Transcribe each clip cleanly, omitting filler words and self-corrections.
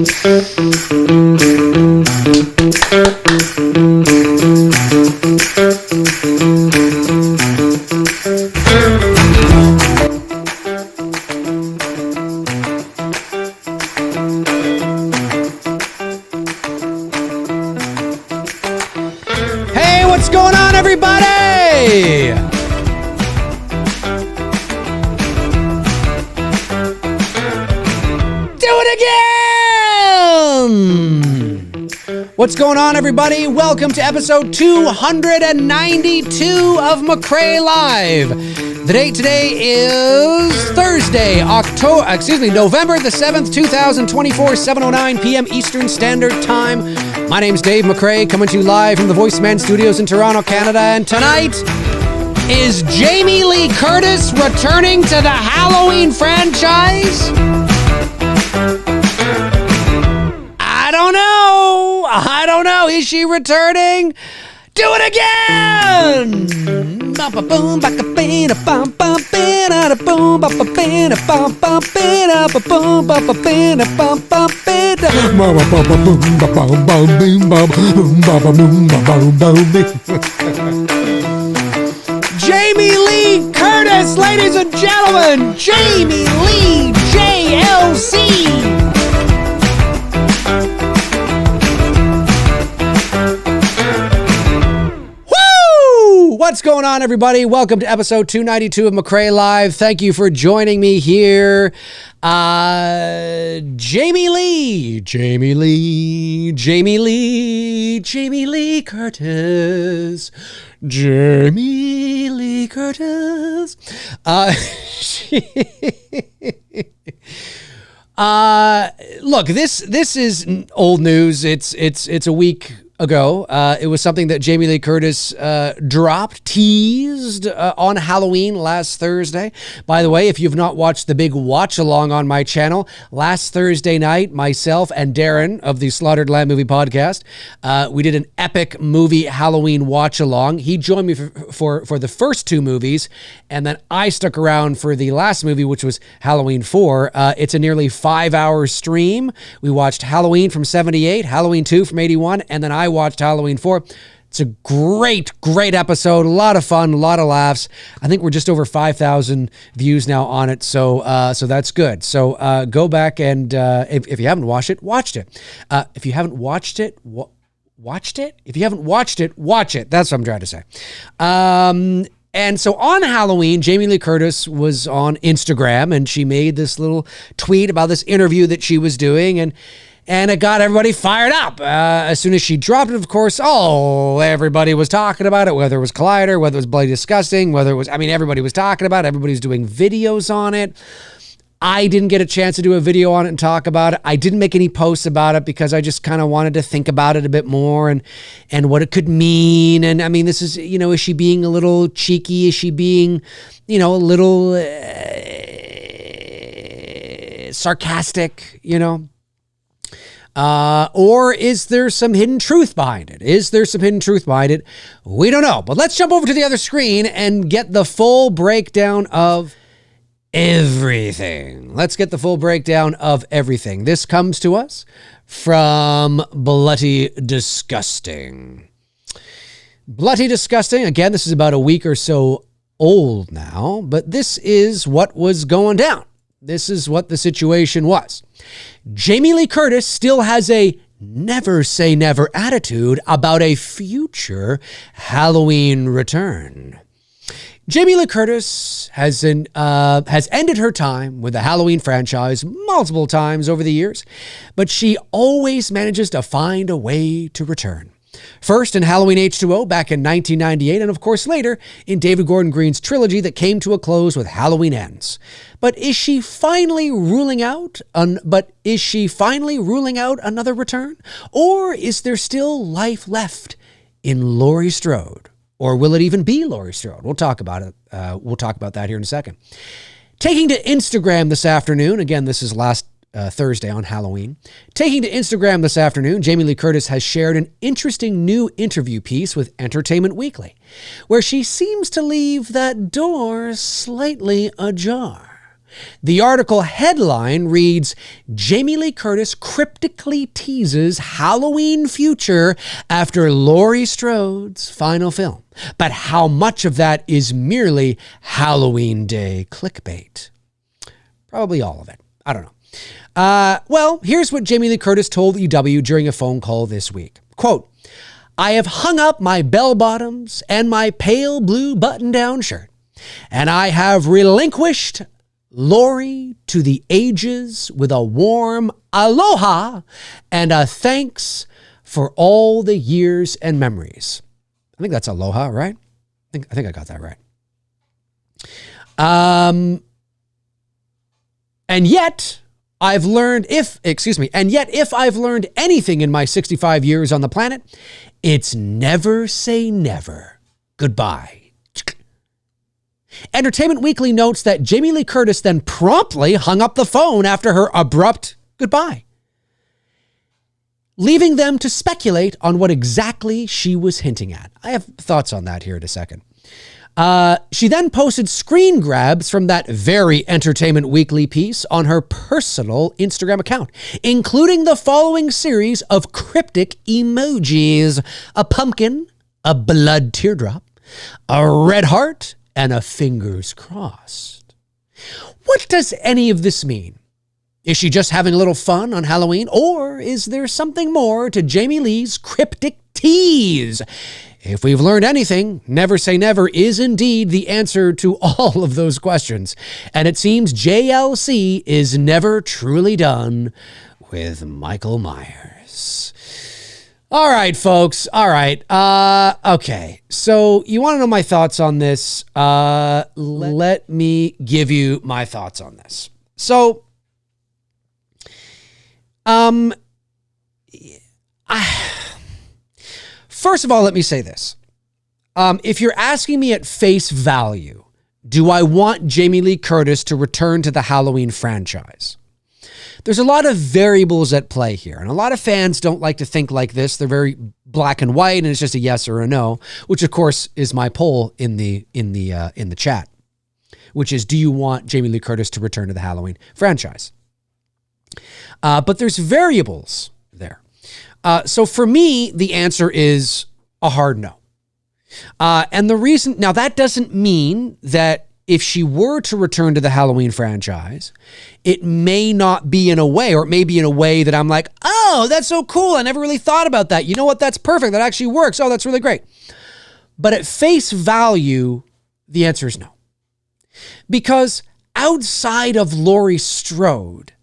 Hey, what's going on, everybody? What's going on, everybody? Welcome to episode 292 of McRae Live. The date today is Thursday, November the 7th, 2024, 7:09 p.m. Eastern Standard Time. My name's Dave McRae, coming to you live from the Voice Man Studios in Toronto, Canada. And tonight is Jamie Lee Curtis returning to the Halloween franchise? I don't know. Is she returning? Do it again! Jamie Lee Curtis, ladies and gentlemen, Jamie Lee JLC. What's going on, everybody? Welcome to episode 292 of McRae Live. Thank you for joining me here. Jamie Lee Curtis. Jamie Lee Curtis. Look, this is old news. It's a week ago. It was something that Jamie Lee Curtis teased on Halloween last Thursday. By the way, if you've not watched the big watch along on my channel, last Thursday night, myself and Darren of the Slaughtered Lamb Movie Podcast, we did an epic movie Halloween watch along. He joined me for the first two movies, and then I stuck around for the last movie, which was Halloween 4. It's a nearly 5-hour stream. We watched Halloween from 78, Halloween 2 from 81, and then I watched Halloween 4. It's a great episode. A lot of fun, a lot of laughs. I think we're just over 5,000 views now on it, so that's good. So go back and if you haven't watched it, watch it. If you haven't watched it, watched it? If you haven't watched it, watch it. That's what I'm trying to say. And so on Halloween, Jamie Lee Curtis was on Instagram, and she made this little tweet about this interview that she was doing, and it got everybody fired up. As soon as she dropped it, of course, everybody was talking about it, whether it was Collider, whether it was Bloody Disgusting, everybody was talking about it. Everybody's doing videos on it. I didn't get a chance to do a video on it and talk about it. I didn't make any posts about it because I just kind of wanted to think about it a bit more and what it could mean. And I mean, this is, is she being a little cheeky? Is she being, a little sarcastic, or is there some hidden truth behind it? We don't know. But let's jump over to the other screen and get the full breakdown of everything. Let's get the full breakdown of everything. This comes to us from Bloody Disgusting. Bloody Disgusting, again, this is about a week or so old now, but this is what was going down. This is what the situation was. Jamie Lee Curtis still has a never say never attitude about a future Halloween return. Jamie Lee Curtis has ended her time with the Halloween franchise multiple times over the years, but she always manages to find a way to return. First in Halloween H2O back in 1998, and of course later in David Gordon Green's trilogy that came to a close with Halloween Ends. But is she finally ruling out another return? Or is there still life left in Laurie Strode? Or will it even be Laurie Strode? We'll talk about it. We'll talk about that here in a second. Taking to Instagram this afternoon, again, this is last Thursday on Halloween. Taking to Instagram this afternoon, Jamie Lee Curtis has shared an interesting new interview piece with Entertainment Weekly, where she seems to leave that door slightly ajar. The article headline reads, Jamie Lee Curtis cryptically teases Halloween future after Laurie Strode's final film. But how much of that is merely Halloween Day clickbait? Probably all of it. I don't know. Well, here's what Jamie Lee Curtis told EW during a phone call this week. Quote, I have hung up my bell bottoms and my pale blue button-down shirt, and I have relinquished Laurie to the ages with a warm aloha and a thanks for all the years and memories. I think that's aloha, right? I think I got that right. And yet I've learned if I've learned anything in my 65 years on the planet, it's never say never. Goodbye. Entertainment Weekly notes that Jamie Lee Curtis then promptly hung up the phone after her abrupt goodbye, leaving them to speculate on what exactly she was hinting at. I have thoughts on that here in a second. She then posted screen grabs from that very Entertainment Weekly piece on her personal Instagram account, including the following series of cryptic emojis: a pumpkin, a blood teardrop, a red heart, and a fingers crossed. What does any of this mean? Is she just having a little fun on Halloween, or is there something more to Jamie Lee's cryptic tease? If we've learned anything, never say never is indeed the answer to all of those questions. And it seems JLC is never truly done with Michael Myers. All right, folks. All right. Okay. So you want to know my thoughts on this? Let me give you my thoughts on this. So, first of all, let me say this. If you're asking me at face value, do I want Jamie Lee Curtis to return to the Halloween franchise? There's a lot of variables at play here, and a lot of fans don't like to think like this. They're very black and white, and it's just a yes or a no, which of course is my poll in the chat, which is, do you want Jamie Lee Curtis to return to the Halloween franchise? But there's variables there. So for me, the answer is a hard no. And the reason, now that doesn't mean that if she were to return to the Halloween franchise, it may not be in a way, or it may be in a way that I'm like, oh, that's so cool. I never really thought about that. You know what? That's perfect. That actually works. Oh, that's really great. But at face value, the answer is no. Because outside of Laurie Strode,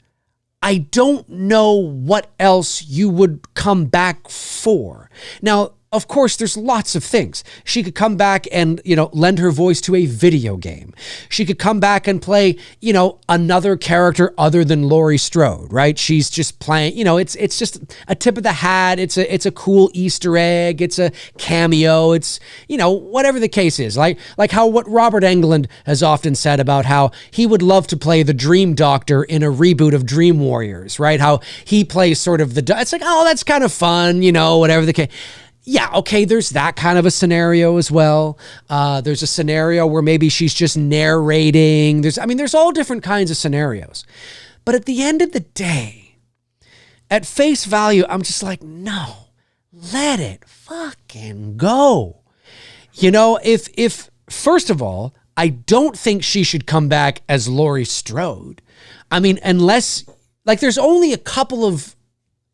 I don't know what else you would come back for. Now, of course, there's lots of things. She could come back and, lend her voice to a video game. She could come back and play, another character other than Laurie Strode, right? She's just playing, it's just a tip of the hat. It's a cool Easter egg. It's a cameo. It's, whatever the case is. Like how what Robert Englund has often said about how he would love to play the Dream Doctor in a reboot of Dream Warriors, right? How he plays sort of it's like, oh, that's kind of fun, whatever the case. Yeah, okay, there's that kind of a scenario as well. There's a scenario where maybe she's just narrating. There's all different kinds of scenarios. But at the end of the day, at face value, I'm just like, no, let it fucking go. If first of all, I don't think she should come back as Laurie Strode. Unless, there's only a couple of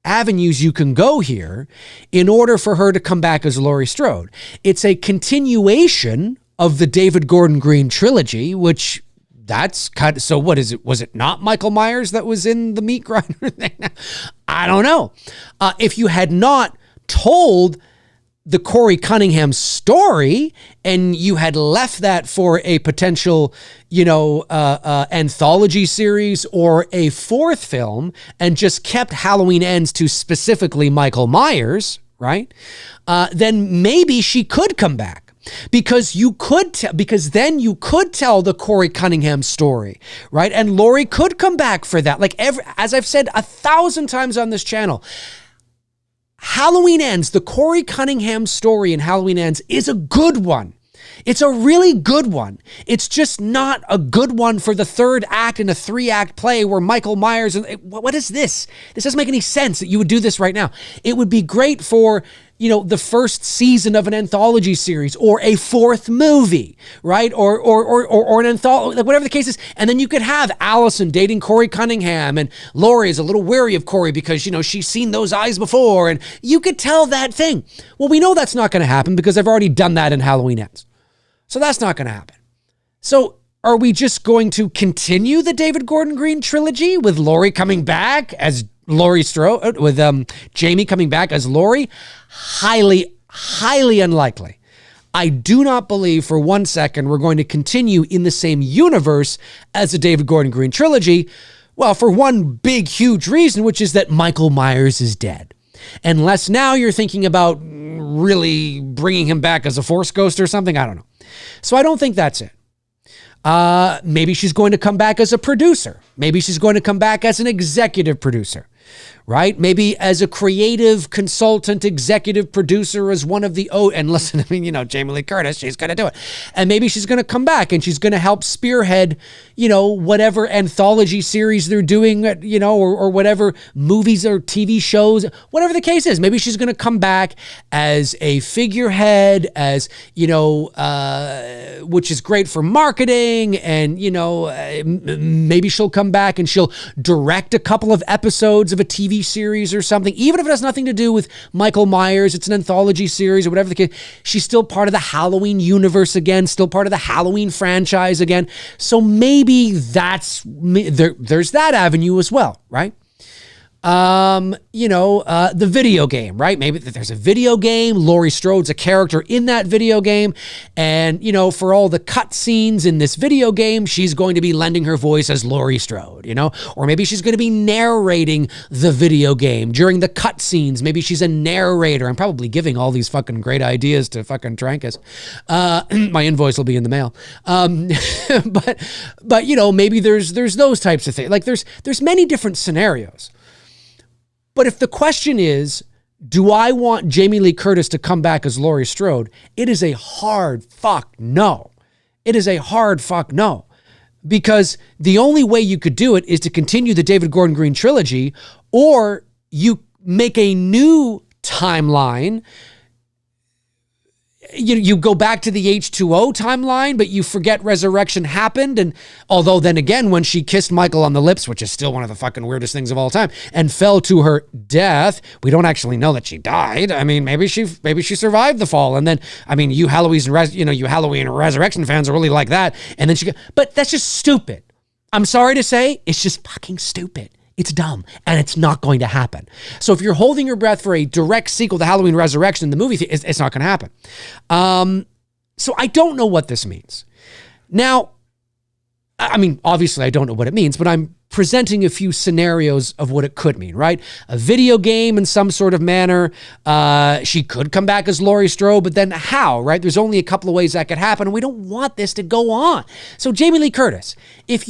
avenues you can go here in order for her to come back as Laurie Strode. It's a continuation of the David Gordon Green trilogy, which that's kind of, so what is it? Was it not Michael Myers that was in the meat grinder thing? I don't know. If you had not told the Corey Cunningham story and you had left that for a potential, anthology series or a fourth film and just kept Halloween Ends to specifically Michael Myers, right? Then maybe she could come back because then you could tell the Corey Cunningham story, right? And Laurie could come back for that. As I've said 1,000 times on this channel, Halloween Ends, the Corey Cunningham story in Halloween Ends is a good one. It's a really good one. It's just not a good one for the third act in a 3-act play where Michael Myers, and what is this? This doesn't make any sense that you would do this right now. It would be great for, the first season of an anthology series or a 4th movie, right? Or an anthology, like whatever the case is. And then you could have Allison dating Corey Cunningham, and Laurie is a little wary of Corey because, she's seen those eyes before, and you could tell that thing. Well, we know that's not going to happen because I've already done that in Halloween Ends. So that's not going to happen. So are we just going to continue the David Gordon Green trilogy with Laurie coming back as Laurie Strode, with Jamie coming back as Laurie? Highly, highly unlikely. I do not believe for 1 second we're going to continue in the same universe as the David Gordon Green trilogy. Well, for one big, huge reason, which is that Michael Myers is dead. Unless now you're thinking about really bringing him back as a Force ghost or something. I don't know. So I don't think that's it. Maybe she's going to come back as a producer. Maybe she's going to come back as an executive producer, right? Maybe as a creative consultant, executive producer, as one of the, and listen, Jamie Lee Curtis, she's going to do it. And maybe she's going to come back and she's going to help spearhead, whatever anthology series they're doing, or whatever movies or TV shows, whatever the case is. Maybe she's going to come back as a figurehead, as, which is great for marketing. And, maybe she'll come back and she'll direct a couple of episodes of a TV series or something. Even if it has nothing to do with Michael Myers, it's an anthology series or whatever the case. She's still part of the Halloween universe again, still part of the Halloween franchise again. So maybe there's that avenue as well, right? The video game, right? Maybe there's a video game. Laurie Strode's a character in that video game. And, for all the cut scenes in this video game, she's going to be lending her voice as Laurie Strode, or maybe she's going to be narrating the video game during the cut scenes. Maybe she's a narrator. I'm probably giving all these fucking great ideas to fucking Trankus. My invoice will be in the mail. But maybe there's those types of things. Like there's many different scenarios. But if the question is, do I want Jamie Lee Curtis to come back as Laurie Strode? It is a hard fuck no. It is a hard fuck no. Because the only way you could do it is to continue the David Gordon Green trilogy, or you make a new timeline. You go back to the H2O timeline, but you forget resurrection happened. And although then again, when she kissed Michael on the lips, which is still one of the fucking weirdest things of all time, and fell to her death, we don't actually know that she died. I mean, maybe she survived the fall. And then, you Halloween Resurrection fans are really like that. And then but that's just stupid. I'm sorry to say, it's just fucking stupid. It's dumb, and it's not going to happen. So if you're holding your breath for a direct sequel to Halloween Resurrection in the movie, it's not going to happen. So I don't know what this means. Now, obviously I don't know what it means, but I'm presenting a few scenarios of what it could mean, right? A video game in some sort of manner. She could come back as Laurie Strode, but then how, right? There's only a couple of ways that could happen, and we don't want this to go on. So Jamie Lee Curtis, if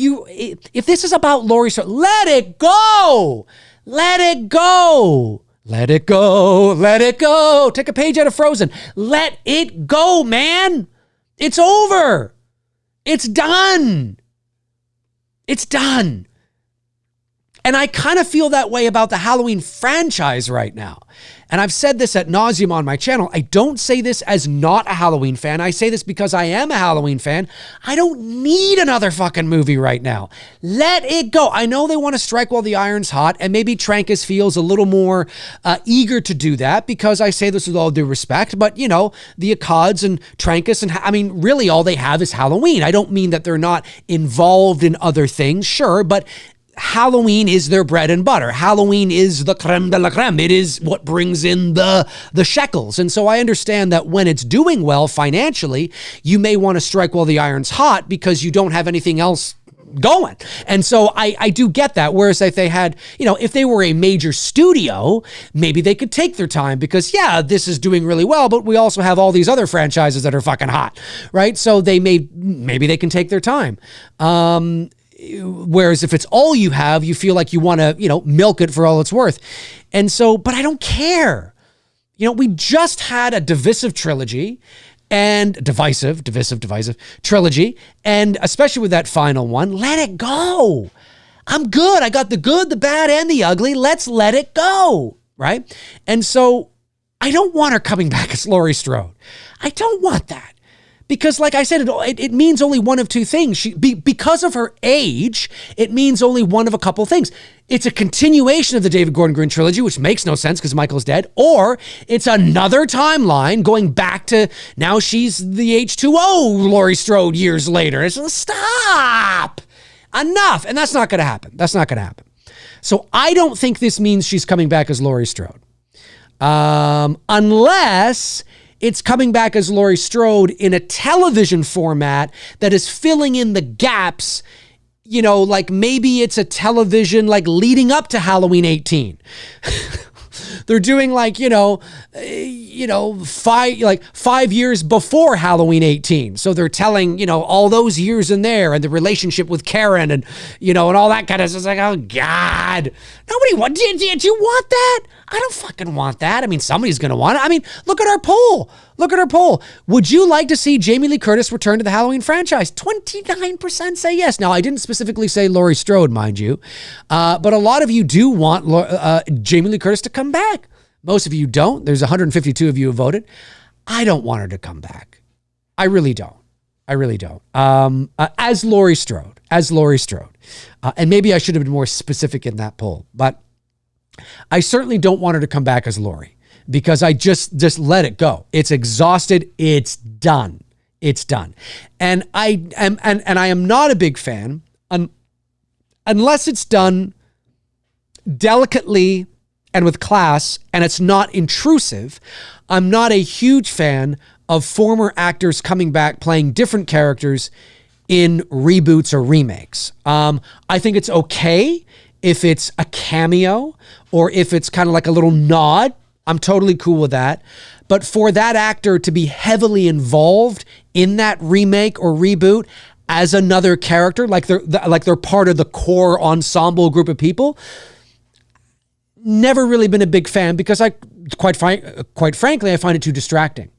this is about Laurie Strode, let it go! Let it go! Let it go! Let it go! Take a page out of Frozen. Let it go, man! It's over! It's done! It's done. And I kind of feel that way about the Halloween franchise right now. And I've said this ad nauseum on my channel. I don't say this as not a Halloween fan. I say this because I am a Halloween fan. I don't need another fucking movie right now. Let it go. I know they want to strike while the iron's hot, and maybe Trankus feels a little more eager to do that because I say this with all due respect, but the Akkads and Trankus, and really all they have is Halloween. I don't mean that they're not involved in other things, sure, but Halloween is their bread and butter. Halloween is the creme de la creme. It is what brings in the shekels. And so I understand that when it's doing well financially, you may want to strike while the iron's hot because you don't have anything else going. And so I do get that. Whereas if they had, if they were a major studio, maybe they could take their time because, yeah, this is doing really well, but we also have all these other franchises that are fucking hot, right? So maybe they can take their time. Whereas if it's all you have, you feel like you want to, milk it for all it's worth. And so, but I don't care. We just had a divisive trilogy. and divisive trilogy. And especially with that final one, let it go. I'm good. I got the good, the bad, and the ugly. Let's let it go, right? And so I don't want her coming back as Laurie Strode. I don't want that. Because like I said, it means only one of two things. Because of her age, it means only one of a couple things. It's a continuation of the David Gordon Green trilogy, which makes no sense because Michael's dead, or it's another timeline going back to now she's the H2O Laurie Strode years later. It's stop! Enough! And that's not going to happen. That's not going to happen. So I don't think this means she's coming back as Laurie Strode. Unless it's coming back as Laurie Strode in a television format that is filling in the gaps, you know, like maybe it's a television like leading up to Halloween 18. They're doing like, 5 years before Halloween 18. So they're telling, all those years in there and the relationship with Karen and, and all that kind of stuff. It's like, oh God, nobody want, do you want that? I don't fucking want that. I mean, somebody's going to want it. I mean, look at our poll. Would you like to see Jamie Lee Curtis return to the Halloween franchise? 29% say yes. Now, I didn't specifically say Laurie Strode, mind you, but a lot of you do want Jamie Lee Curtis to come back. Most of you don't. There's 152 of you who voted. I don't want her to come back. I really don't. As Laurie Strode. And maybe I should have been more specific in that poll, but I certainly don't want her to come back as Laurie because I just let it go. It's exhausted. It's done. And I am not a big fan unless it's done delicately and with class and it's not intrusive. I'm not a huge fan of former actors coming back playing different characters in reboots or remakes. I think it's okay if it's a cameo or if it's kind of like a little nod. I'm totally cool with that. But for that actor to be heavily involved in that remake or reboot as another character, like they're part of the core ensemble group of people, never really been a big fan because quite frankly, I find it too distracting.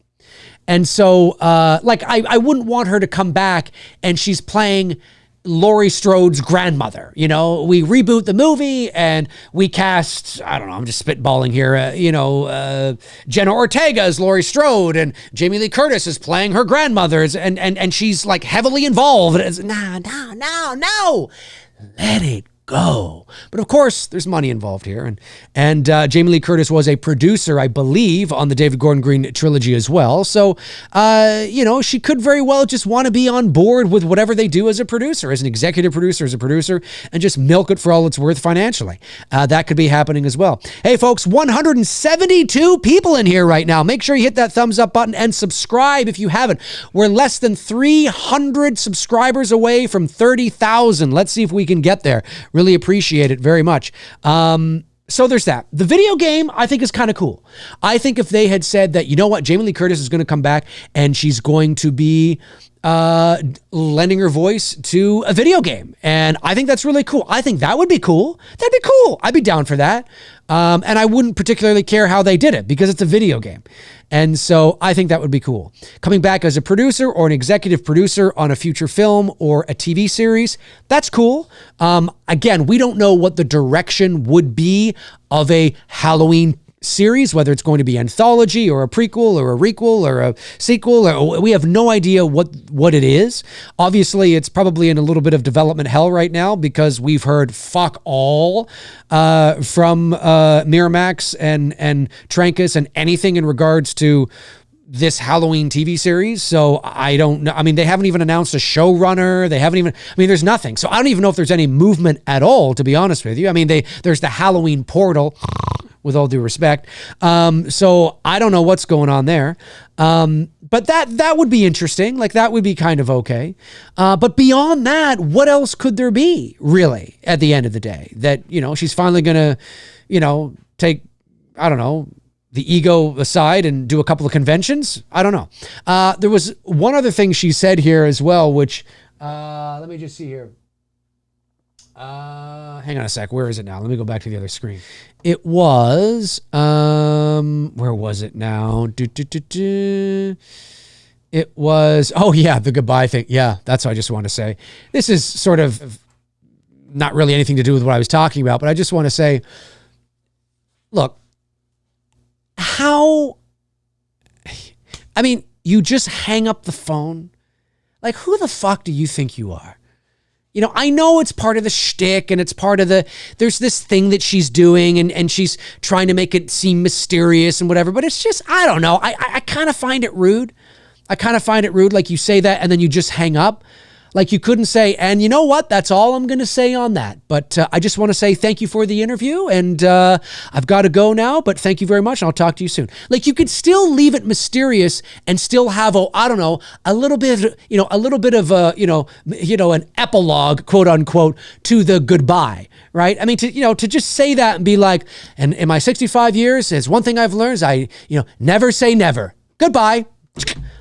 And so, I wouldn't want her to come back and she's playing Laurie Strode's grandmother. We reboot the movie and we cast, I don't know, I'm just spitballing here, Jenna Ortega as Laurie Strode and Jamie Lee Curtis is playing her grandmother and she's like heavily involved. No. Let it go. But of course, there's money involved here. And Jamie Lee Curtis was a producer, I believe, on the David Gordon Green trilogy as well. So, she could very well just want to be on board with whatever they do as a producer, as an executive producer, as a producer, and just milk it for all it's worth financially. That could be happening as well. Hey, folks, 172 people in here right now. Make sure you hit that thumbs up button and subscribe if you haven't. We're less than 300 subscribers away from 30,000. Let's see if we can get there. Really appreciate it very much. So there's that. The video game, I think, is kind of cool. I think if they had said that, you know what, Jamie Lee Curtis is going to come back and she's going to be lending her voice to a video game. And I think that's really cool. I think that would be cool. That'd be cool. I'd be down for that. And I wouldn't particularly care how they did it because it's a video game. And so I think that would be cool. Coming back as a producer or an executive producer on a future film or a TV series, that's cool. Again, we don't know what the direction would be of a Halloween series, whether it's going to be anthology or a prequel or a requel or a sequel, or we have no idea what it is. Obviously, it's probably in a little bit of development hell right now because we've heard fuck all from Miramax and Trancas and anything in regards to this Halloween TV series. So I don't know. I mean, they haven't even announced a showrunner. There's nothing. So I don't even know if there's any movement at all, to be honest with you. I mean, there's the Halloween portal, with all due respect. So I don't know what's going on there. But that would be interesting. Like, that would be kind of okay. But beyond that, what else could there be, really, at the end of the day? That, she's finally going to, take, I don't know, the ego aside and do a couple of conventions? I don't know. There was one other thing she said here as well, which, let me just see here. Hang on a sec. Where is it now? Let me go back to the other screen. It was, where was it now? It was, oh yeah, the goodbye thing. Yeah, that's what I just want to say. This is sort of not really anything to do with what I was talking about, but I just want to say, look, you just hang up the phone. Like, who the fuck do you think you are? You know, I know it's part of the shtick and it's part of there's this thing that she's doing and she's trying to make it seem mysterious and whatever, but it's just, I don't know. I kind of find it rude. Like you say that and then you just hang up. Like you couldn't say, and you know what? That's all I'm going to say on that. But I just want to say thank you for the interview. And I've got to go now, but thank you very much. And I'll talk to you soon. Like you could still leave it mysterious and still have, a little bit of an epilogue, quote unquote, to the goodbye. Right. I mean, to just say that and be like, and in my 65 years, there's one thing I've learned is never say never. Goodbye.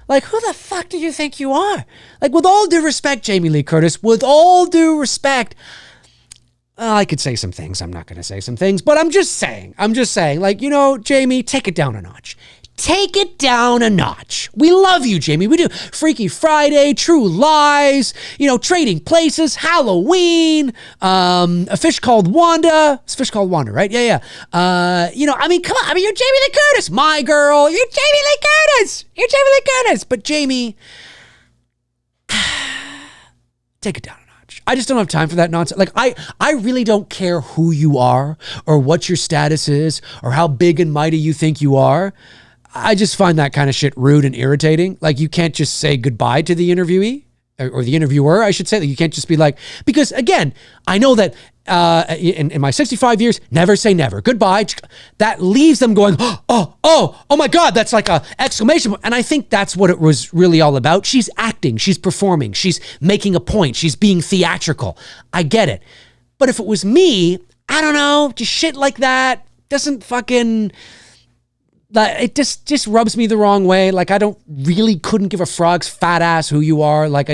Like, who the fuck do you think you are? Like, with all due respect, Jamie Lee Curtis, with all due respect, I could say some things. I'm not going to say some things, but I'm just saying, like, Jamie, take it down a notch. Take it down a notch. We love you, Jamie. We do. Freaky Friday, True Lies, Trading Places, Halloween, A Fish Called Wanda. It's a Fish Called Wanda, right? Yeah. Come on. You're Jamie Lee Curtis, my girl. You're Jamie Lee Curtis. But Jamie, take it down a notch. I just don't have time for that nonsense. Like, I really don't care who you are or what your status is or how big and mighty you think you are. I just find that kind of shit rude and irritating. Like, you can't just say goodbye to the interviewee or the interviewer, I should say. That you can't just be like, because again, I know that in my 65 years, never say never. Goodbye. That leaves them going, oh my God, that's like a exclamation. And I think that's what it was really all about. She's acting, she's performing, she's making a point, she's being theatrical. I get it. But if it was me, I don't know, just shit like that doesn't fucking... it just rubs me the wrong way. Like, I couldn't give a frog's fat ass who you are. Like,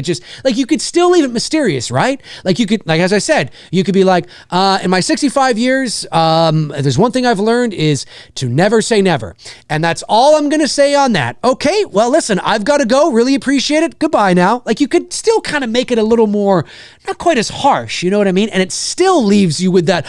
you could still leave it mysterious, right? Like, you could, like, as I said, you could be like, in my 65 years, there's one thing I've learned is to never say never. And that's all I'm going to say on that. Okay, well, listen, I've got to go. Really appreciate it. Goodbye now. Like, you could still kind of make it a little more, not quite as harsh, you know what I mean? And it still leaves you with that,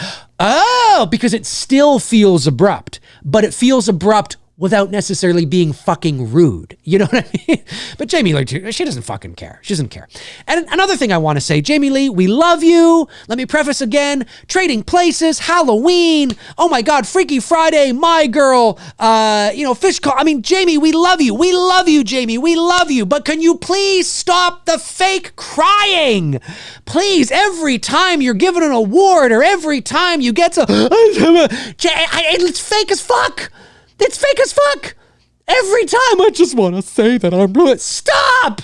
because it still feels abrupt, but it feels abrupt without necessarily being fucking rude. You know what I mean? But Jamie Lee, she doesn't fucking care. She doesn't care. And another thing I want to say, Jamie Lee, we love you. Let me preface again, Trading Places, Halloween, oh my God, Freaky Friday, My Girl, Fish Call. I mean, Jamie, we love you. We love you, Jamie. We love you. But can you please stop the fake crying? Please, every time you're given an award or every time you get to, it's fake as fuck. It's fake as fuck. Every time I just want to say that I'm really... Stop!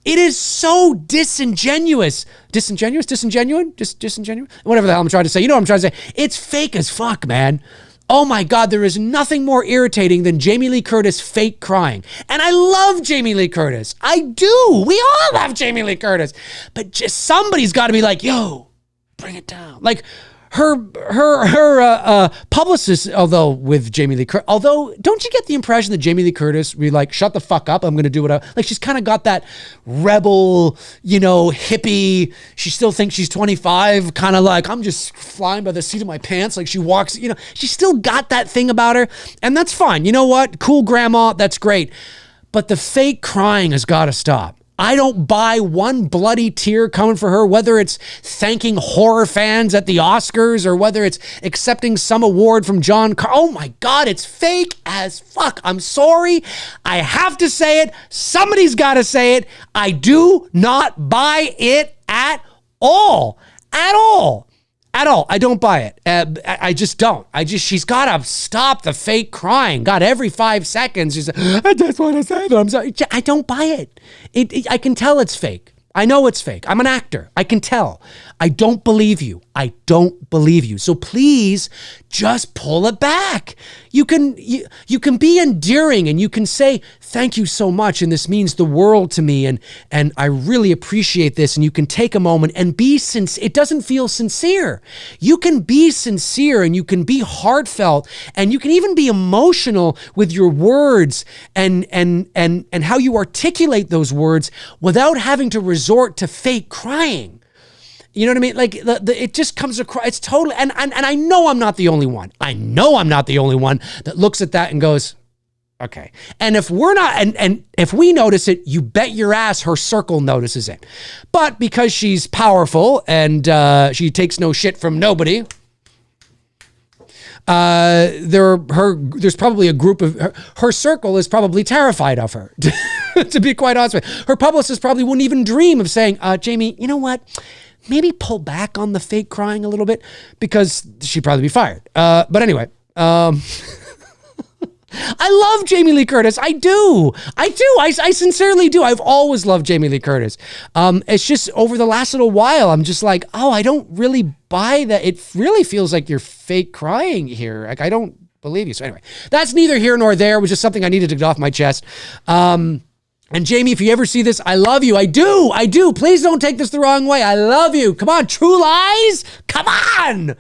It is so disingenuous. Disingenuous? Disingenuous? Whatever the hell I'm trying to say. You know what I'm trying to say. It's fake as fuck, man. Oh my God, there is nothing more irritating than Jamie Lee Curtis fake crying. And I love Jamie Lee Curtis. I do. We all love Jamie Lee Curtis. But just somebody's got to be like, yo, bring it down. Like... Her publicist, although with Jamie Lee Curtis, don't you get the impression that Jamie Lee Curtis be like, shut the fuck up, I'm going to do what I, like, she's kind of got that rebel, hippie, she still thinks she's 25, kind of like, I'm just flying by the seat of my pants, like she walks, she's still got that thing about her, and that's fine. You know what? Cool grandma, that's great. But the fake crying has got to stop. I don't buy one bloody tear coming for her, whether it's thanking horror fans at the Oscars or whether it's accepting some award from John Oh my God, it's fake as fuck. I'm sorry. I have to say it. Somebody's got to say it. I do not buy it at all. At all. I don't buy it. I just don't. She's got to stop the fake crying. God, every 5 seconds, she's like, I just want to say that I'm sorry. I don't buy it. I can tell it's fake. I know it's fake. I'm an actor. I can tell. I don't believe you. I don't believe you. So please just pull it back. You can be endearing and you can say, thank you so much. And this means the world to me. And I really appreciate this. And you can take a moment and be sincere. It doesn't feel sincere. You can be sincere and you can be heartfelt and you can even be emotional with your words and how you articulate those words without having to resort to fake crying. You know what I mean? Like it just comes across, it's totally, and I know I'm not the only one. I know I'm not the only one that looks at that and goes, okay. And if we're not, and if we notice it, you bet your ass her circle notices it. But because she's powerful and she takes no shit from nobody, there's probably a group of her circle is probably terrified of her. To be quite honest with you, her publicist probably wouldn't even dream of saying, Jamie, you know what? Maybe pull back on the fake crying a little bit, because she'd probably be fired. But anyway, I love Jamie Lee Curtis. I do. I sincerely do. I've always loved Jamie Lee Curtis. It's just over the last little while, I'm just like, oh, I don't really buy that. It really feels like you're fake crying here. Like, I don't believe you. So anyway, that's neither here nor there. It was just something I needed to get off my chest. And Jamie, if you ever see this, I love you. I do. Please don't take this the wrong way. I love you. Come on, True Lies. Come on.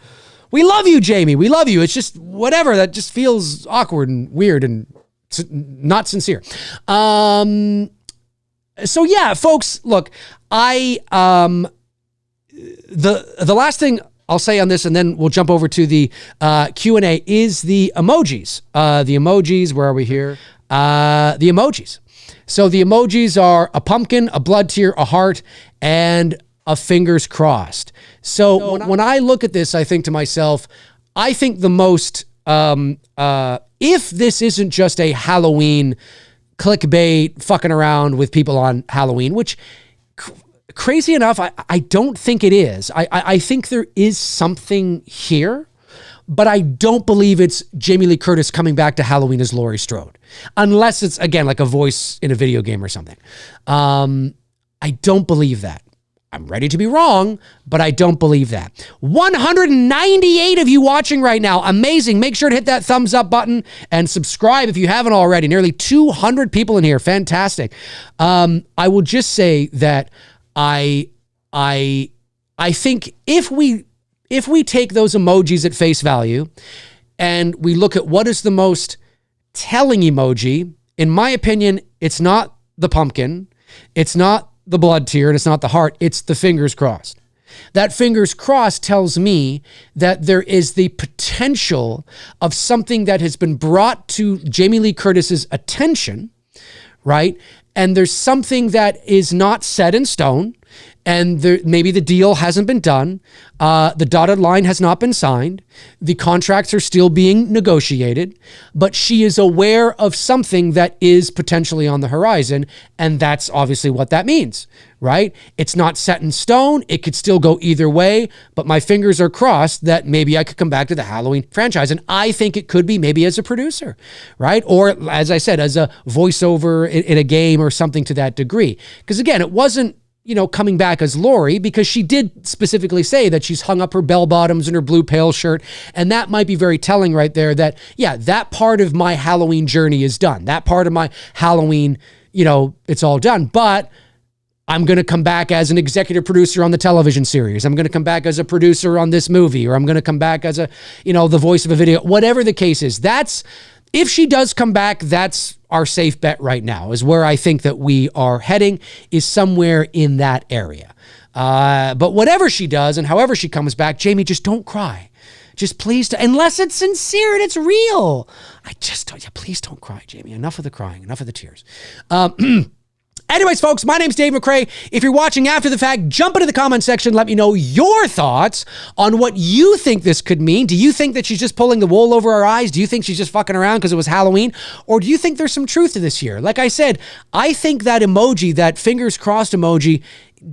We love you, Jamie. We love you. It's just whatever. That just feels awkward and weird and not sincere. So yeah, folks, look, the last thing I'll say on this, and then we'll jump over to the Q&A, is the emojis. The emojis, where are we here? The emojis. So the emojis are a pumpkin, a blood tear, a heart, and a fingers crossed. So when I look at this, I think to myself, I think the most, if this isn't just a Halloween clickbait fucking around with people on Halloween, which crazy enough, I don't think it is. I think there is something here, but I don't believe it's Jamie Lee Curtis coming back to Halloween as Laurie Strode. Unless it's, again, like a voice in a video game or something. I don't believe that. I'm ready to be wrong, but I don't believe that. 198 of you watching right now. Amazing. Make sure to hit that thumbs up button and subscribe if you haven't already. Nearly 200 people in here. Fantastic. I will just say that I think if we take those emojis at face value and we look at what is the most telling emoji, in my opinion, it's not the pumpkin, it's not the blood tear, and it's not the heart, it's the fingers crossed. That fingers crossed tells me that there is the potential of something that has been brought to Jamie Lee Curtis's attention, right? And there's something that is not set in stone, and maybe the deal hasn't been done. The dotted line has not been signed. The contracts are still being negotiated, but she is aware of something that is potentially on the horizon, and that's obviously what that means, right? It's not set in stone. It could still go either way, but my fingers are crossed that maybe I could come back to the Halloween franchise, and I think it could be maybe as a producer, right? Or, as I said, as a voiceover in a game or something to that degree. Because again, it wasn't, coming back as Laurie, because she did specifically say that she's hung up her bell bottoms and her blue pale shirt. And that might be very telling right there that, yeah, that part of my Halloween journey is done. That part of my Halloween, it's all done. But I'm going to come back as an executive producer on the television series. I'm going to come back as a producer on this movie, or I'm going to come back as the voice of a video, whatever the case is. If she does come back, that's our safe bet right now, is where I think that we are heading, is somewhere in that area. But whatever she does and however she comes back, Jamie, just don't cry. Just please, unless it's sincere and it's real. Please don't cry, Jamie. Enough of the crying, enough of the tears. Anyways, folks, my name's Dave McRae. If you're watching after the fact, jump into the comment section. Let me know your thoughts on what you think this could mean. Do you think that she's just pulling the wool over our eyes? Do you think she's just fucking around because it was Halloween? Or do you think there's some truth to this here? Like I said, I think that emoji, that fingers crossed emoji,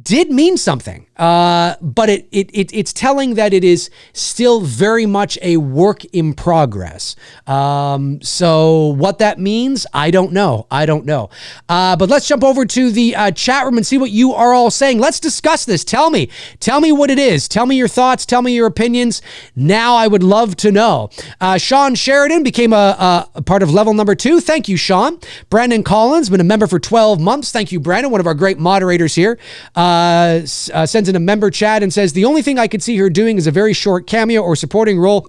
did mean something. But it's telling that it is still very much a work in progress. So what that means, I don't know. But let's jump over to the chat room and see what you are all saying. Let's discuss this. Tell me what it is. Tell me your thoughts. Tell me your opinions. Now I would love to know. Sean Sheridan became a part of level number 2. Thank you, Sean. Brandon Collins, been a member for 12 months. Thank you, Brandon, one of our great moderators here. Sends in a member chat and says, the only thing I could see her doing is a very short cameo or supporting role,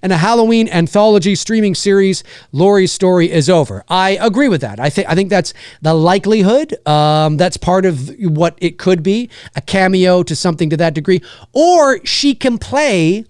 and a Halloween anthology streaming series. Laurie's story is over. I agree with that. I think that's the likelihood. That's part of what it could be, a cameo to something to that degree. Or she can play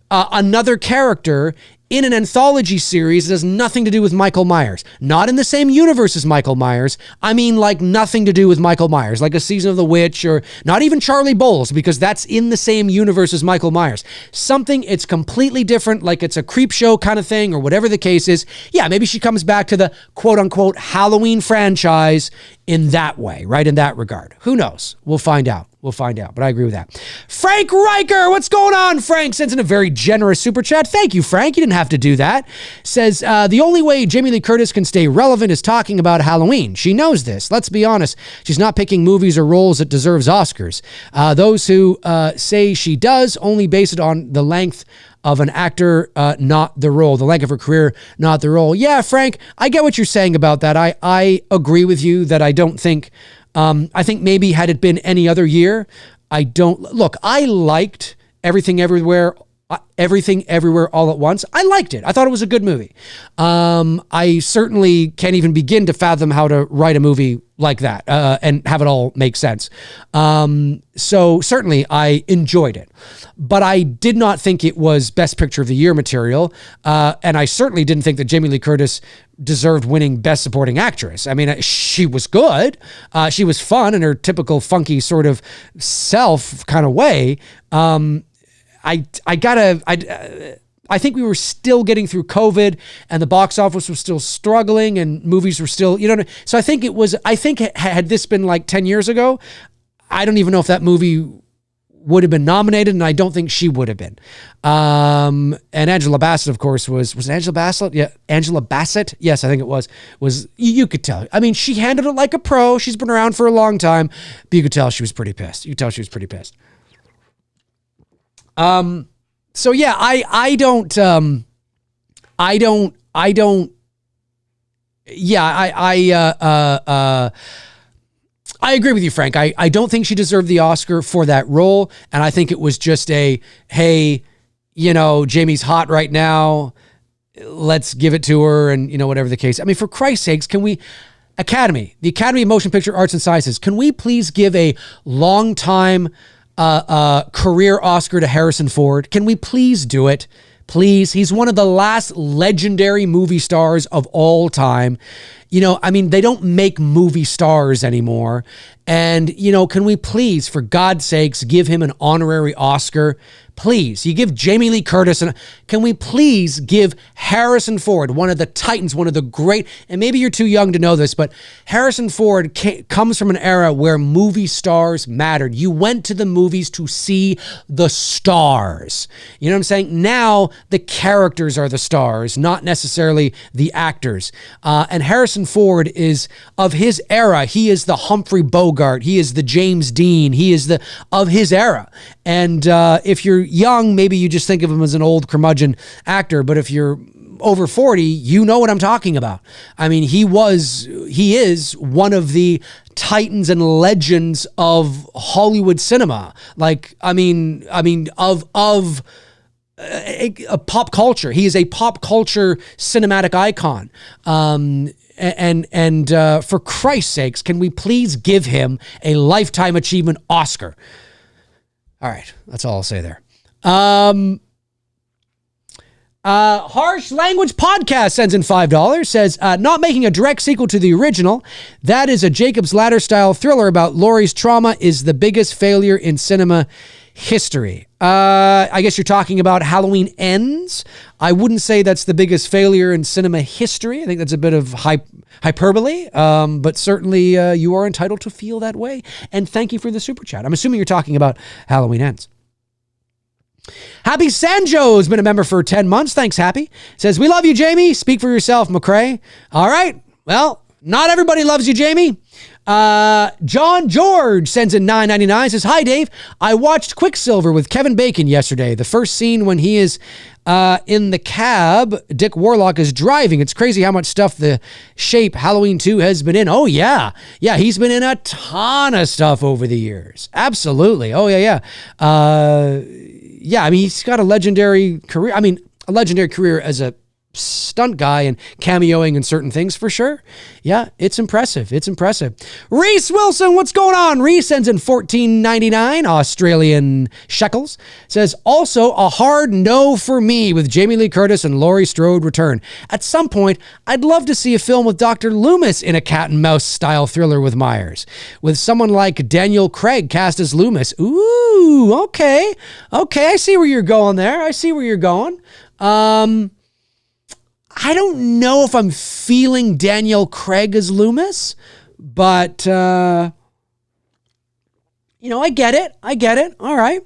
another character in an anthology series that has nothing to do with Michael Myers. Not in the same universe as Michael Myers. I mean, like nothing to do with Michael Myers, like a Season of the Witch, or not even Charlie Bowles, because that's in the same universe as Michael Myers. Something it's completely different, like it's a creep show kind of thing, or whatever the case is. Yeah, maybe she comes back to the quote-unquote Halloween franchise in that way, right? In that regard. Who knows? We'll find out. But I agree with that. Frank Riker, what's going on? Frank sends in a very generous super chat. Thank you, Frank. You didn't have to do that. Says, the only way Jamie Lee Curtis can stay relevant is talking about Halloween. She knows this. Let's be honest. She's not picking movies or roles that deserves Oscars. Those who say she does only base it on the length of an actor, not the role, the length of her career, not the role. Yeah, Frank, I get what you're saying about that. I agree with you that I don't think, I think maybe had it been any other year, I liked Everything Everywhere All at Once. I liked it. I thought it was a good movie. I certainly can't even begin to fathom how to write a movie like that and have it all make sense. So certainly I enjoyed it, but I did not think it was Best Picture of the Year material. And I certainly didn't think that Jamie Lee Curtis deserved winning Best Supporting Actress. I mean, she was good. She was fun in her typical funky sort of self kind of way. I think we were still getting through COVID and the box office was still struggling and movies were still, so I think had this been like 10 years ago, I don't even know if that movie would have been nominated, and I don't think she would have been. And Angela Bassett, of course, was it Angela Bassett? Yeah, Angela Bassett. Yes, I think it was you could tell. I mean, she handled it like a pro. She's been around for a long time, but you could tell she was pretty pissed. So yeah, I agree with you, Frank. I don't think she deserved the Oscar for that role. And I think it was just hey, Jamie's hot right now. Let's give it to her. And, whatever the case. I mean, for Christ's sakes, can we, the Academy of Motion Picture Arts and Sciences, can we please give a long time career Oscar to Harrison Ford? Can we please do it? Please. He's one of the last legendary movie stars of all time. They don't make movie stars anymore. And, can we please, for God's sakes, give him an honorary Oscar? Please. You give Jamie Lee Curtis, and can we please give Harrison Ford, one of the titans, one of the great, and maybe you're too young to know this, but Harrison Ford comes from an era where movie stars mattered. You went to the movies to see the stars. You know what I'm saying? Now the characters are the stars, not necessarily the actors. And Harrison Ford is of his era. He is the Humphrey Bogart. He is the James Dean. He is of his era. And if you're young, maybe you just think of him as an old curmudgeon actor. But if you're over 40, you know what I'm talking about. I mean, he is one of the titans and legends of Hollywood cinema. Like, of a pop culture. He is a pop culture cinematic icon. And for Christ's sakes, can we please give him a Lifetime Achievement Oscar? All right, that's all I'll say there. Harsh Language Podcast sends in $5, says, not making a direct sequel to the original. That is a Jacob's Ladder style thriller about Laurie's trauma is the biggest failure in cinema history. I guess you're talking about Halloween Ends. I wouldn't say that's the biggest failure in cinema history. I think that's a bit of hyperbole, but certainly you are entitled to feel that way. And thank you for the super chat. I'm assuming you're talking about Halloween Ends. Happy Sanjo has been a member for 10 months. Thanks, Happy. Says, we love you, Jamie. Speak for yourself, McRae. All right. Well, not everybody loves you, Jamie. John George sends in $9.99, says, hi, Dave. I watched Quicksilver with Kevin Bacon yesterday. The first scene when he is in the cab, Dick Warlock is driving. It's crazy how much stuff the Shape Halloween 2 has been in. Oh, yeah. Yeah, he's been in a ton of stuff over the years. Absolutely. Oh, yeah. Yeah, I mean, he's got a legendary career. I mean, a legendary career as a stunt guy and cameoing in certain things for sure. Yeah, it's impressive. It's impressive. Reese Wilson, what's going on? Reese sends in $14.99 Australian shekels. Says, also a hard no for me with Jamie Lee Curtis and Laurie Strode return. At some point, I'd love to see a film with Dr. Loomis in a cat and mouse style thriller with Myers, with someone like Daniel Craig cast as Loomis. Ooh, okay. I see where you're going there. I see where you're going. I don't know if I'm feeling Daniel Craig as Loomis, but, I get it. All right.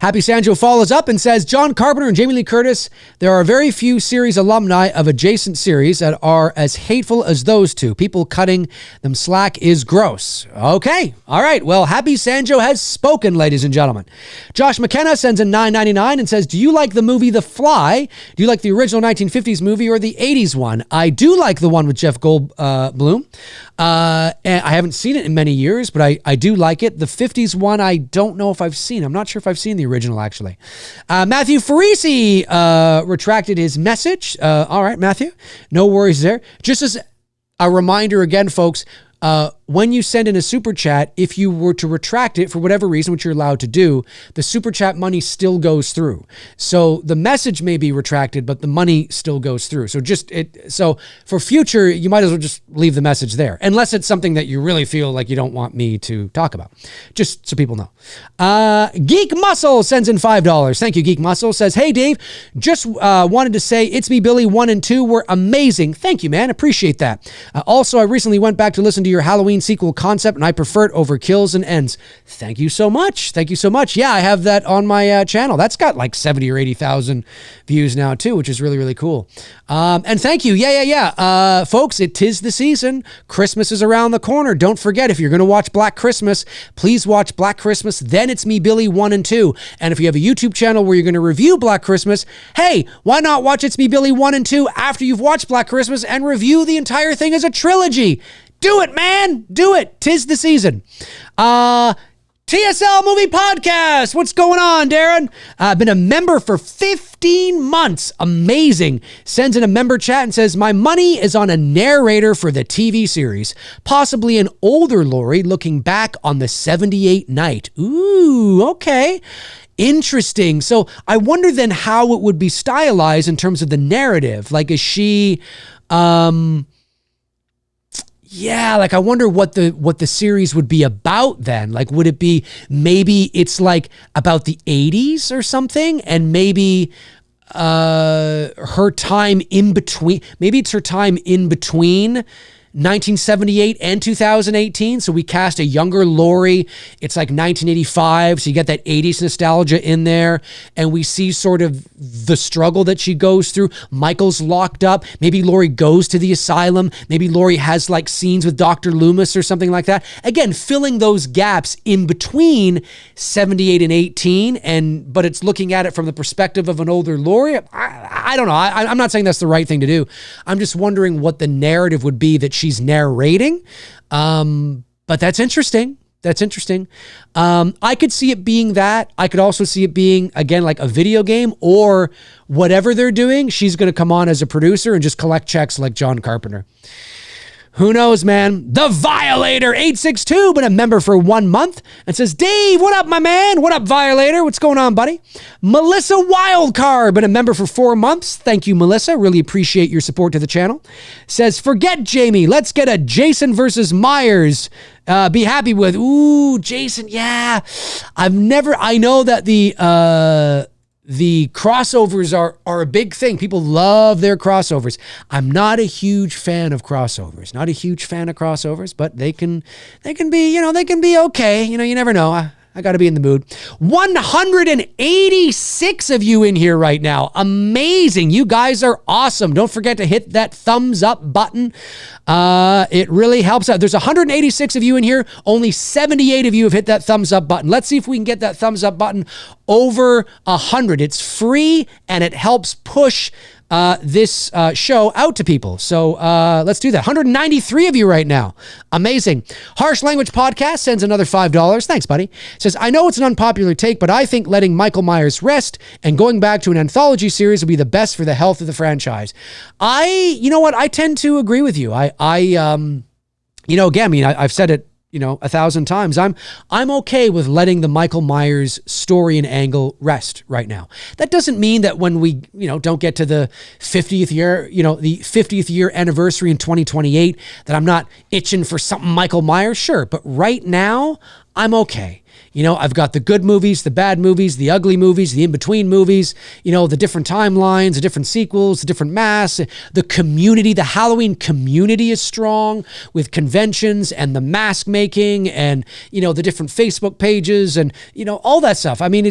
Happy Sanjo follows up and says, John Carpenter and Jamie Lee Curtis, there are very few series alumni of adjacent series that are as hateful as those two. People cutting them slack is gross. Okay. All right. Well, Happy Sanjo has spoken, ladies and gentlemen. Josh McKenna sends in $9.99 and says, do you like the movie The Fly? Do you like the original 1950s movie or the 80s one? I do like the one with Jeff Goldblum. And I haven't seen it in many years, but I do like it. The 50s one, I don't know if I've seen. I'm not sure if I've seen the original, actually. Matthew Farisi retracted his message. All right, Matthew, no worries there. Just as a reminder again, folks, when you send in a super chat, if you were to retract it for whatever reason, which you're allowed to do, the super chat money still goes through. So the message may be retracted, but the money still goes through. So for future, you might as well just leave the message there, unless it's something that you really feel like you don't want me to talk about, just so people know. Geek Muscle sends in $5. Thank you, Geek Muscle. Says, hey, Dave, just wanted to say It's Me, Billy 1 and 2 were amazing. Thank you, man. Appreciate that. Also, I recently went back to listen to your Halloween sequel concept, and I prefer it over Kills and Ends. Thank you so much. Yeah, I have that on my channel. That's got like 70 or 80,000 views now too, which is really, really cool. And thank you. Yeah. Folks, it is the season. Christmas is around the corner. Don't forget, if you're going to watch Black Christmas, please watch Black Christmas, then It's Me, Billy 1 and 2. And if you have a YouTube channel where you're going to review Black Christmas, hey, why not watch It's Me, Billy 1 and 2 after you've watched Black Christmas and review the entire thing as a trilogy? Do it, man. Do it. 'Tis the season. TSL Movie Podcast. What's going on, Darren? I've been a member for 15 months. Amazing. Sends in a member chat and says, my money is on a narrator for the TV series, possibly an older Laurie looking back on the 78 night. Ooh, okay. Interesting. So I wonder then how it would be stylized in terms of the narrative. Like, is she... Yeah, like I wonder what the series would be about then. Like, would it be, maybe it's like about the 80s or something, and maybe her time in between, maybe it's her time in between 1978 and 2018. So we cast a younger Laurie. It's like 1985. So you get that 80s nostalgia in there. And we see sort of the struggle that she goes through. Michael's locked up. Maybe Laurie goes to the asylum. Maybe Laurie has like scenes with Dr. Loomis or something like that. Again, filling those gaps in between 78 and 18. But it's looking at it from the perspective of an older Laurie. I don't know. I'm not saying that's the right thing to do. I'm just wondering what the narrative would be that she's narrating. But that's interesting. I could see it being that. I could also see it being, again, like a video game or whatever they're doing. She's going to come on as a producer and just collect checks like John Carpenter. Who knows, man? The Violator 862, been a member for 1 month and says, Dave, what up, my man? What up, Violator? What's going on, buddy? Melissa Wildcard, been a member for 4 months. Thank you, Melissa. Really appreciate your support to the channel. Says, forget Jamie. Let's get a Jason versus Myers. Be happy with. Ooh, Jason. Yeah. I know that the crossovers are a big thing. People love their crossovers. I'm not a huge fan of crossovers. Not a huge fan of crossovers, but they can be, they can be okay. You never know. I got to be in the mood. 186 of you in here right now. Amazing. You guys are awesome. Don't forget to hit that thumbs up button. It really helps out. There's 186 of you in here. Only 78 of you have hit that thumbs up button. Let's see if we can get that thumbs up button over 100. It's free and it helps push this show out to people. So let's do that. 193 of you right now. Amazing. Harsh Language Podcast sends another $5. Thanks, buddy. Says, I know it's an unpopular take, but I think letting Michael Myers rest and going back to an anthology series would be the best for the health of the franchise. You know what? I tend to agree with you. Again, I've said it 1,000 times. I'm okay with letting the Michael Myers story and angle rest right now. That doesn't mean that when we, don't get to the 50th year, the 50th year anniversary in 2028, that I'm not itching for something Michael Myers. Sure. But right now, I'm okay. I've got the good movies, the bad movies, the ugly movies, the in-between movies, the different timelines, the different sequels, the different masks, the community, the Halloween community is strong with conventions and the mask making and, the different Facebook pages and, all that stuff. I mean,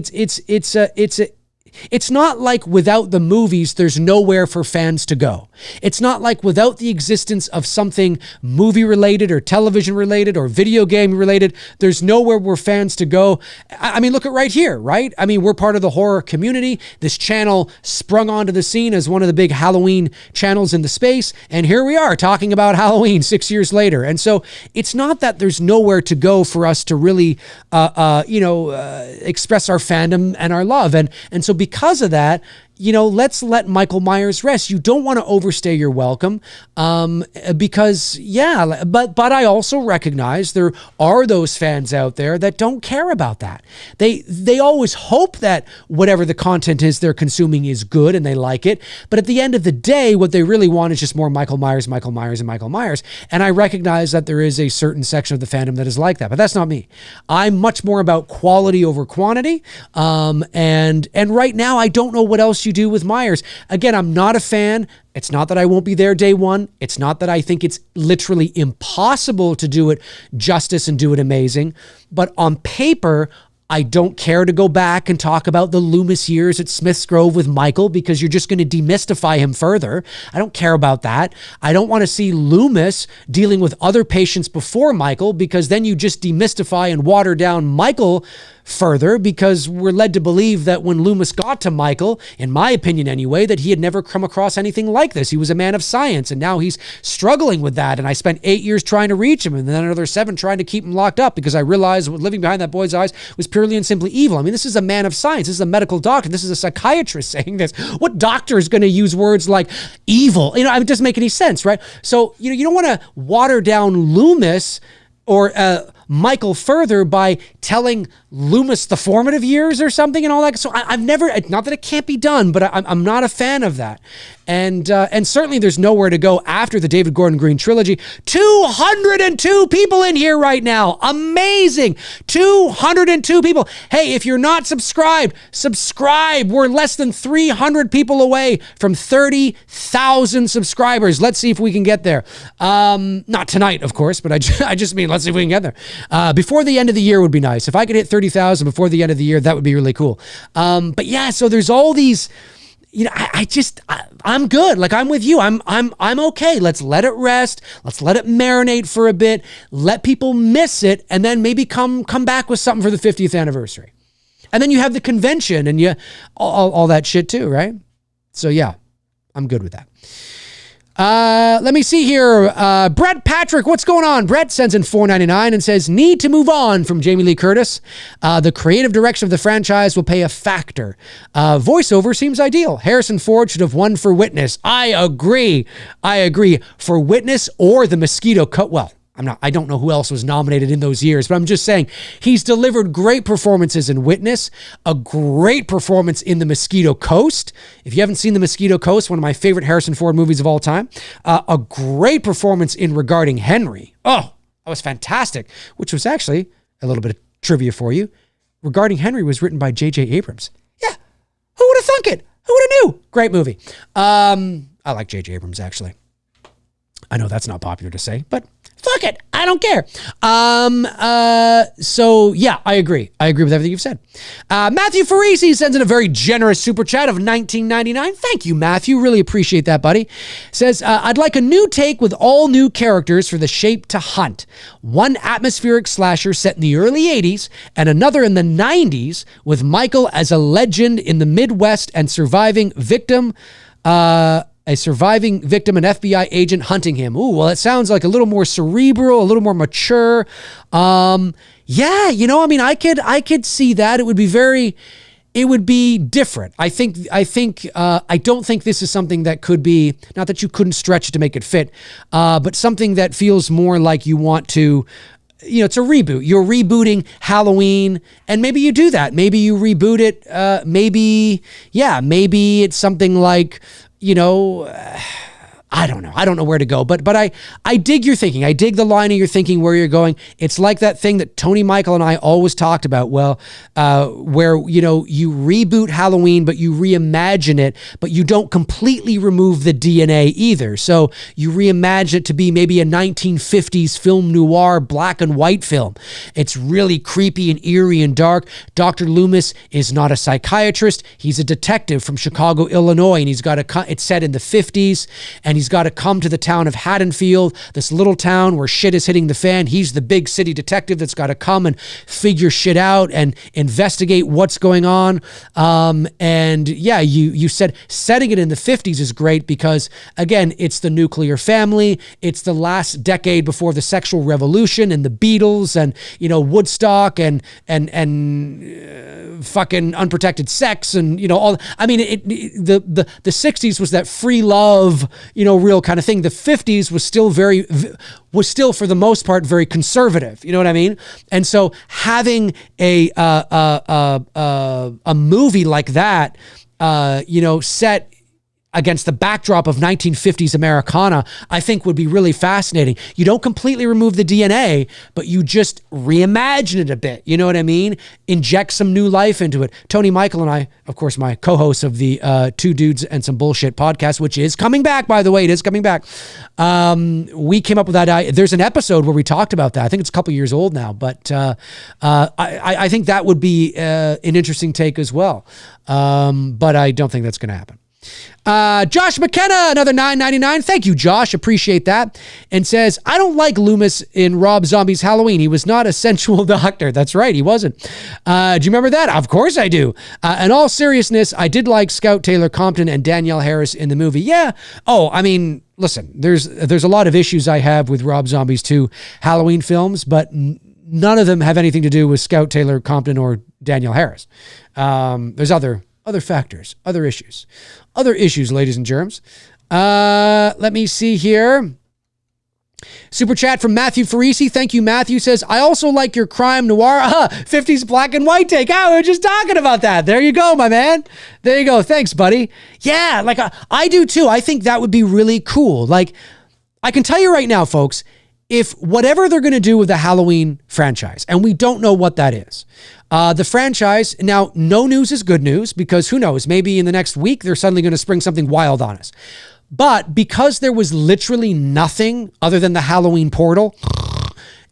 it's not like without the movies, there's nowhere for fans to go. It's not like without the existence of something movie related or television related or video game related, there's nowhere where fans to go. I mean, look at right here, right? I mean, we're part of the horror community. This channel sprung onto the scene as one of the big Halloween channels in the space. And here we are talking about Halloween 6 years later. And so it's not that there's nowhere to go for us to really, express our fandom and our love. And so because of that, let's let Michael Myers rest. You don't want to overstay your welcome because, but I also recognize there are those fans out there that don't care about that. They always hope that whatever the content is they're consuming is good and they like it. But at the end of the day, what they really want is just more Michael Myers, and Michael Myers. And I recognize that there is a certain section of the fandom that is like that, but that's not me. I'm much more about quality over quantity. And right now, I don't know what else you do with Myers. Again, I'm not a fan. It's not that I won't be there day one. It's not that I think it's literally impossible to do it justice and do it amazing. But on paper, I don't care to go back and talk about the Loomis years at Smith's Grove with Michael because you're just going to demystify him further. I don't care about that. I don't want to see Loomis dealing with other patients before Michael because then you just demystify and water down Michael further because we're led to believe that when Loomis got to Michael, in my opinion anyway, that he had never come across anything like this. He was a man of science and now he's struggling with that. And I spent 8 years trying to reach him and then another 7 trying to keep him locked up because I realized what living behind that boy's eyes was purely and simply evil. I mean, this is a man of science. This is a medical doctor. This is a psychiatrist saying this. What doctor is going to use words like evil? It doesn't make any sense, right? So, you don't want to water down Loomis or Michael further by telling Loomis the formative years or something and all that. So I've never, not that it can't be done, but I'm not a fan of that. And certainly there's nowhere to go after the David Gordon Green trilogy. 202 people in here right now. Amazing. 202 people. Hey, if you're not subscribed, subscribe. We're less than 300 people away from 30,000 subscribers. Let's see if we can get there. Not tonight, of course, but I just mean, let's see if we can get there. Before the end of the year would be nice. If I could hit 30,000 before the end of the year, that would be really cool. But yeah, so there's all these, I'm good. Like I'm with you. I'm okay. Let's let it rest. Let's let it marinate for a bit. Let people miss it and then maybe come back with something for the 50th anniversary. And then you have the convention and all that shit too, right? So yeah, I'm good with that. Let me see here. Brett Patrick, what's going on? Brett sends in $4.99 and says, need to move on from Jamie Lee Curtis. The creative direction of the franchise will play a factor. Voiceover seems ideal. Harrison Ford should have won for Witness. I agree. For Witness or The Mosquito Coat. Well, I don't know who else was nominated in those years, but I'm just saying he's delivered great performances in Witness, a great performance in The Mosquito Coast. If you haven't seen The Mosquito Coast, one of my favorite Harrison Ford movies of all time, a great performance in Regarding Henry. Oh, that was fantastic, which was actually a little bit of trivia for you. Regarding Henry was written by J.J. Abrams. Yeah, who would have thunk it? Who would have knew? Great movie. I like J.J. Abrams, actually. I know that's not popular to say, but fuck it. I don't care. So yeah, I agree. I agree with everything you've said. Matthew Farisi sends in a very generous super chat of $19.99. Thank you, Matthew. Really appreciate that, buddy. Says, I'd like a new take with all new characters for The Shape to Hunt. One atmospheric slasher set in the early 80s and another in the 90s with Michael as a legend in the Midwest and surviving victim, a surviving victim, an FBI agent hunting him. Ooh, well, it sounds like a little more cerebral, a little more mature. Yeah, you know, I mean, I could see that. It would be different. I don't think this is something that could be, not that you couldn't stretch it to make it fit, but something that feels more like you want to, you know, it's a reboot. You're rebooting Halloween, and maybe you do that. Maybe you reboot it. Maybe it's something like, you know, I don't know. I don't know where to go, but I dig your thinking. I dig the line of your thinking where you're going. It's like that thing that Tony Michael and I always talked about. Well, where, you know, you reboot Halloween, but you reimagine it, but you don't completely remove the DNA either. So you reimagine it to be maybe a 1950s film noir, black and white film. It's really creepy and eerie and dark. Dr. Loomis is not a psychiatrist. He's a detective from Chicago, Illinois, and it's set in the 50s, and he's got to come to the town of Haddonfield, this little town where shit is hitting the fan. He's the big city detective that's got to come and figure shit out and investigate what's going on. And yeah, you said setting it in the 50s is great because, again, it's the nuclear family. It's the last decade before the sexual revolution and the Beatles and, you know, Woodstock and fucking unprotected sex and, you know, all. I mean, the 60s was that free love, you know, real kind of thing. The 50s was still for the most part very conservative. You know what I mean? And so having a movie like that, you know, set against the backdrop of 1950s Americana, I think would be really fascinating. You don't completely remove the DNA, but you just reimagine it a bit. You know what I mean? Inject some new life into it. Tony Michael and I, of course, my co-hosts of the Two Dudes and Some Bullshit podcast, which is coming back, by the way. It is coming back. We came up with that idea. There's an episode where we talked about that. I think it's a couple years old now, but I think that would be an interesting take as well. But I don't think that's going to happen. Josh McKenna, another $9.99. Thank you, Josh. Appreciate that. And says, I don't like Loomis in Rob Zombie's Halloween. He was not a sensual doctor. That's right. He wasn't. Do you remember that? Of course I do. In all seriousness, I did like Scout Taylor Compton and Danielle Harris in the movie. Yeah. Oh, I mean, listen, there's a lot of issues I have with Rob Zombie's two Halloween films, but none of them have anything to do with Scout Taylor Compton or Danielle Harris. There's other factors, other issues, ladies and germs. Let me see here. Super chat from Matthew Farisi. Thank you, Matthew. Says, I also like your crime noir 50s black and white take. We were just talking about that. There you go, my man. There you go. Thanks, buddy. Yeah, like I do too. I think that would be really cool. Like, I can tell you right now, folks, if whatever they're going to do with the Halloween franchise, and we don't know what that is, the franchise, now, no news is good news because who knows, maybe in the next week, they're suddenly going to spring something wild on us. But because there was literally nothing other than the Halloween portal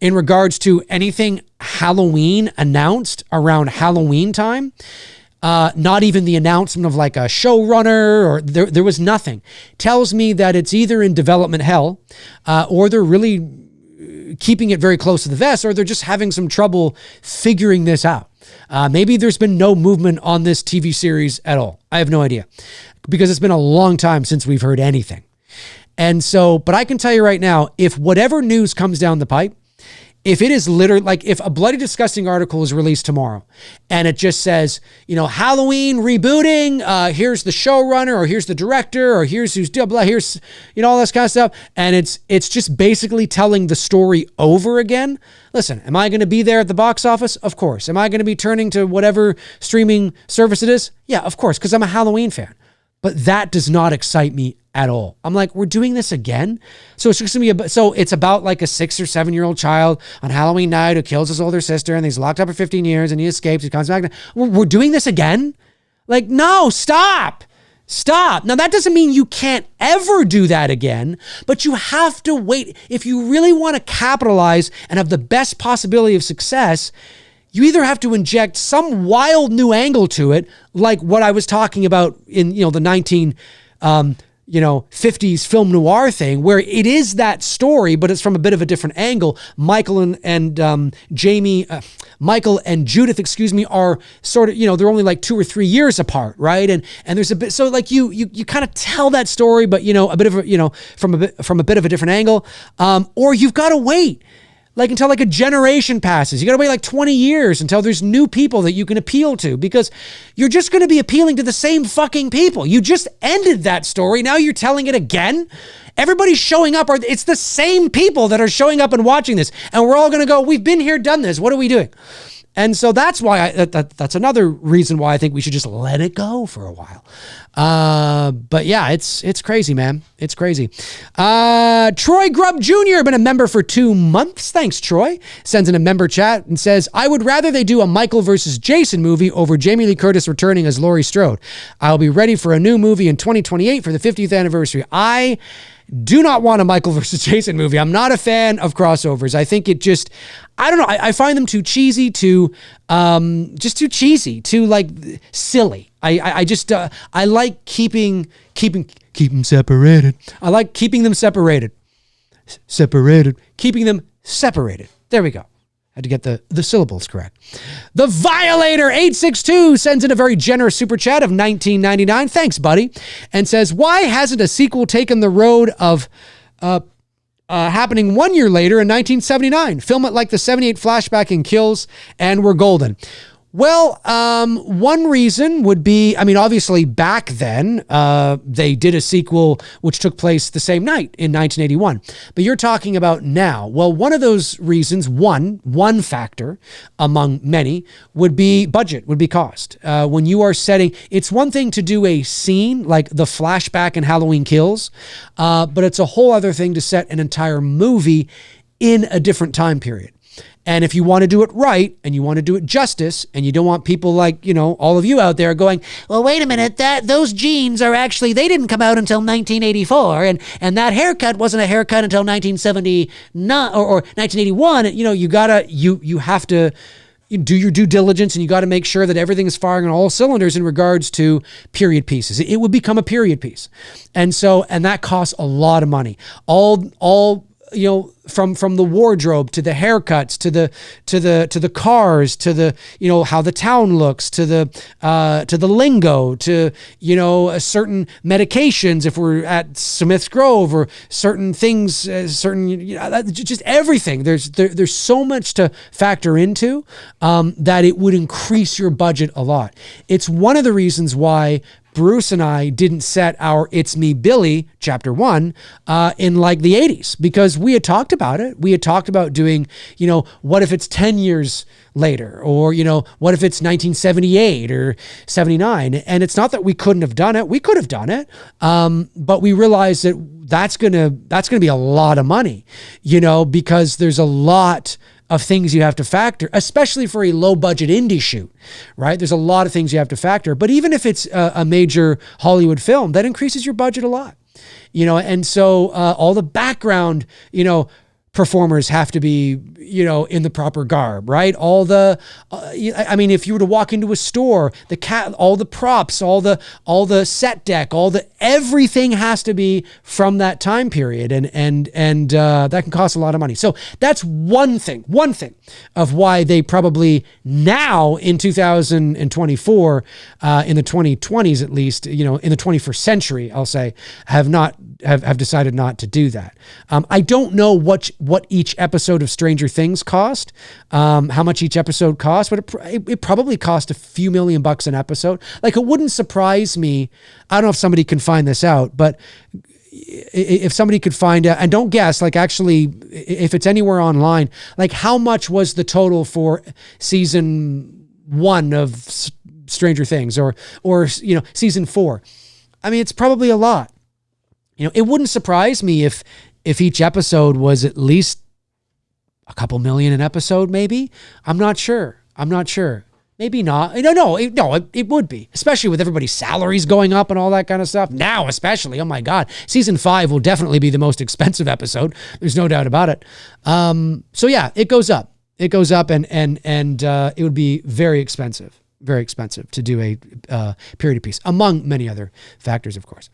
in regards to anything Halloween announced around Halloween time, not even the announcement of like a showrunner or there was nothing, tells me that it's either in development hell or they're really keeping it very close to the vest, or they're just having some trouble figuring this out. Maybe there's been no movement on this TV series at all. I have no idea because it's been a long time since we've heard anything. And so, but I can tell you right now, if whatever news comes down the pipe, if it is literally like if a Bloody Disgusting article is released tomorrow and it just says, Halloween rebooting, here's the showrunner or here's the director or here's who's blah, here's, all this kind of stuff. And it's just basically telling the story over again. Listen, am I going to be there at the box office? Of course. Am I going to be turning to whatever streaming service it is? Yeah, of course, because I'm a Halloween fan. But that does not excite me at all. I'm like, we're doing this again? So it's just gonna be so it's about like a 6 or 7 year old child on Halloween night who kills his older sister and he's locked up for 15 years and he escapes, he comes back. We're doing this again? Like, no, stop. Now that doesn't mean you can't ever do that again, but you have to wait. If you really want to capitalize and have the best possibility of success, you either have to inject some wild new angle to it, like what I was talking about in, the 50s film noir thing, where it is that story, but it's from a bit of a different angle. Michael and Judith, are sort of, they're only like 2 or 3 years apart, right? And there's a bit, so like you kind of tell that story, but a bit of a, from a bit of a different angle, or you've got to wait. Like until like a generation passes. You got to wait like 20 years until there's new people that you can appeal to, because you're just going to be appealing to the same fucking people. You just ended that story. Now you're telling it again. Everybody's showing up. It's the same people that are showing up and watching this. And we're all going to go, we've been here, done this. What are we doing? And so that's why that's another reason why I think we should just let it go for a while. But yeah, it's crazy, man. It's crazy. Troy Grubb Jr. been a member for 2 months. Thanks, Troy. Sends in a member chat and says, I would rather they do a Michael versus Jason movie over Jamie Lee Curtis returning as Laurie Strode. I'll be ready for a new movie in 2028 for the 50th anniversary. I do not want a Michael versus Jason movie. I'm not a fan of crossovers. I think it just, I don't know. I find them too cheesy, too cheesy, too like silly. I just, I like keeping them separated. I like keeping them separated. Keeping them separated. There we go. Had to get the syllables correct. The Violator 862 sends in a very generous super chat of $19.99. Thanks, buddy. And says, why hasn't a sequel taken the road of happening 1 year later in 1979? Film it like the 78 flashback in Kills and we're golden. Well, one reason would be, obviously back then, they did a sequel which took place the same night in 1981, but you're talking about now. Well, one of those reasons, one factor among many would be budget, would be cost. When you are setting, it's one thing to do a scene like the flashback in Halloween Kills, but it's a whole other thing to set an entire movie in a different time period. And if you want to do it right and you want to do it justice and you don't want people like, all of you out there going, well, wait a minute, those jeans are actually, they didn't come out until 1984 and that haircut wasn't a haircut until 1979 or 1981. You have to do your due diligence and you got to make sure that everything is firing on all cylinders in regards to period pieces. It would become a period piece. And that costs a lot of money. All from the wardrobe to the haircuts to the cars to the how the town looks to the lingo to certain medications if we're at Smith's Grove or certain things just everything. There's so much to factor into that it would increase your budget a lot. It's one of the reasons why Bruce and I didn't set our It's Me Billy chapter 1 in like the 80s because we had talked about it. We had talked about doing, what if it's 10 years later or, what if it's 1978 or 79? And it's not that we couldn't have done it. We could have done it. But we realized that that's going to be a lot of money, because there's a lot of things you have to factor, especially for a low budget indie shoot, right? There's a lot of things you have to factor, but even if it's a major Hollywood film, that increases your budget a lot, and so all the background, performers have to be, in the proper garb, right? All the, if you were to walk into a store, all the props, all the set deck, everything has to be from that time period. And that can cost a lot of money. So that's one thing of why they probably now in 2024, in the 2020s, at least, in the 21st century, I'll say, have decided not to do that. I don't know what each episode of Stranger Things cost, how much each episode cost, but it probably cost a few $million an episode. Like, it wouldn't surprise me. I don't know if somebody can find this out, but if somebody could find out, and don't guess, like, actually, if it's anywhere online, like, how much was the total for season 1 of Stranger Things or season 4? I mean, it's probably a lot. It wouldn't surprise me if each episode was at least a couple million an episode, maybe. I'm not sure. Maybe not. No, it would be, especially with everybody's salaries going up and all that kind of stuff. Now, especially, oh my God, season 5 will definitely be the most expensive episode. There's no doubt about it. So yeah, it goes up. It goes up, and it would be very expensive to do a period piece, among many other factors, of course.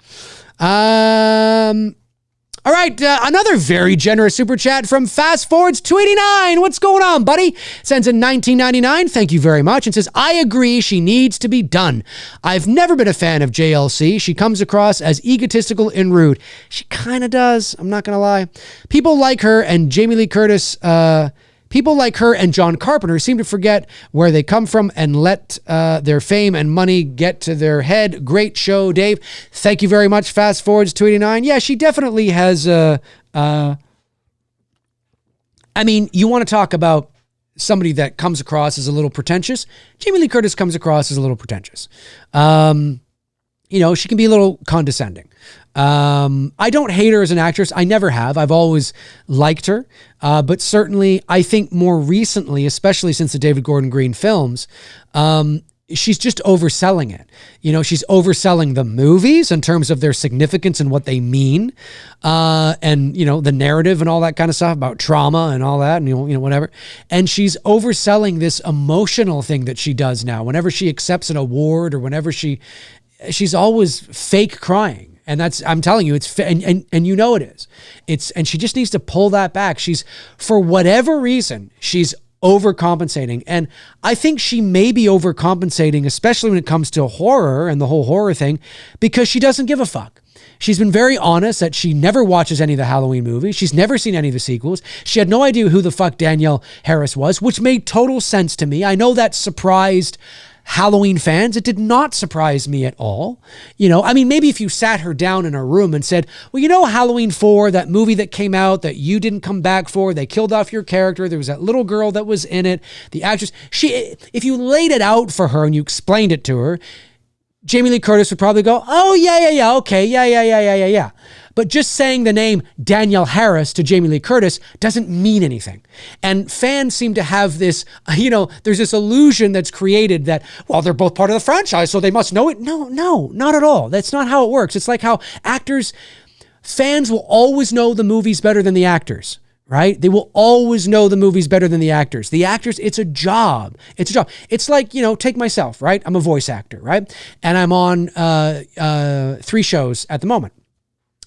All right, another very generous super chat from Fast Forwards 289. What's going on, buddy? Sends in $19.99. Thank you very much. And says, I agree, she needs to be done. I've never been a fan of JLC. She comes across as egotistical and rude. She kind of does. I'm not going to lie. People like her and Jamie Lee Curtis, people like her and John Carpenter seem to forget where they come from and let their fame and money get to their head. Great show, Dave. Thank you very much, Fast Forwards 289. Yeah, she definitely has you want to talk about somebody that comes across as a little pretentious. Jamie Lee Curtis comes across as a little pretentious. She can be a little condescending. I don't hate her as an actress. I never have. I've always liked her. But certainly, I think more recently, especially since the David Gordon Green films, she's just overselling it. She's overselling the movies in terms of their significance and what they mean. And the narrative and all that kind of stuff about trauma and all that, and whatever. And she's overselling this emotional thing that she does now. Whenever she accepts an award or whenever she's always fake crying. And I'm telling you, it's, and it is. And she just needs to pull that back. For whatever reason, she's overcompensating. And I think she may be overcompensating, especially when it comes to horror and the whole horror thing, because she doesn't give a fuck. She's been very honest that she never watches any of the Halloween movies. She's never seen any of the sequels. She had no idea who the fuck Danielle Harris was, which made total sense to me. I know that surprised Halloween fans. It did not surprise me at all. Maybe if you sat her down in a room and said, well, Halloween 4, that movie that came out that you didn't come back for, they killed off your character. There was that little girl that was in it. The actress, if you laid it out for her and you explained it to her, Jamie Lee Curtis would probably go, oh, yeah, okay, yeah. But just saying the name Danielle Harris to Jamie Lee Curtis doesn't mean anything. And fans seem to have this, there's this illusion that's created that, well, they're both part of the franchise, so they must know it. No, not at all. That's not how it works. It's like how fans will always know the movies better than the actors, right? They will always know the movies better than the actors. The actors, it's a job. It's like, take myself, right? I'm a voice actor, right? And I'm on 3 shows at the moment.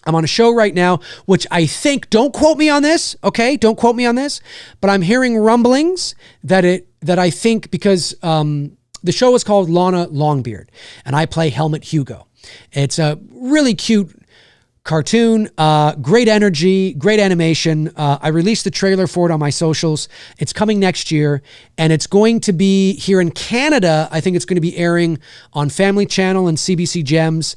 I'm on a show right now, which I think, don't quote me on this, okay? Don't quote me on this, but I'm hearing rumblings that I think, because the show is called Lana Longbeard, and I play Helmut Hugo. It's a really cute cartoon, great energy, great animation. I released the trailer for it on my socials. It's coming next year, and it's going to be here in Canada. I think it's going to be airing on Family Channel and CBC Gems.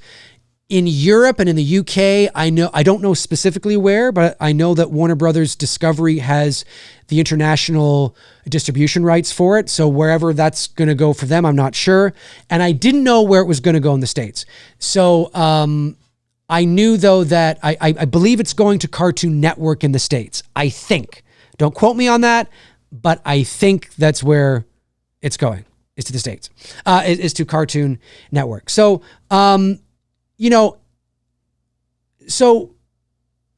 In Europe and in the UK, I don't know specifically where, but I know that Warner Brothers Discovery has the international distribution rights for it. So wherever that's going to go for them, I'm not sure. And I didn't know where it was going to go in the States. So I knew, though, that I believe it's going to Cartoon Network in the States. I think. Don't quote me on that, but I think that's where it's going. It's to the States. It's to Cartoon Network. So, so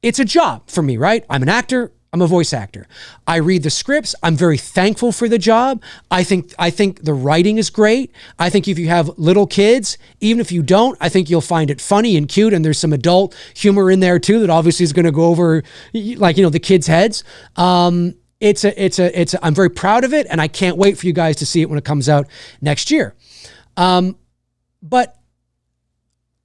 it's a job for me, right? I'm an actor. I'm a voice actor. I read the scripts. I'm very thankful for the job. I think the writing is great. I think if you have little kids, even if you don't, I think you'll find it funny and cute. And there's some adult humor in there too that obviously is going to go over, like, the kids' heads. I'm very proud of it, and I can't wait for you guys to see it when it comes out next year. But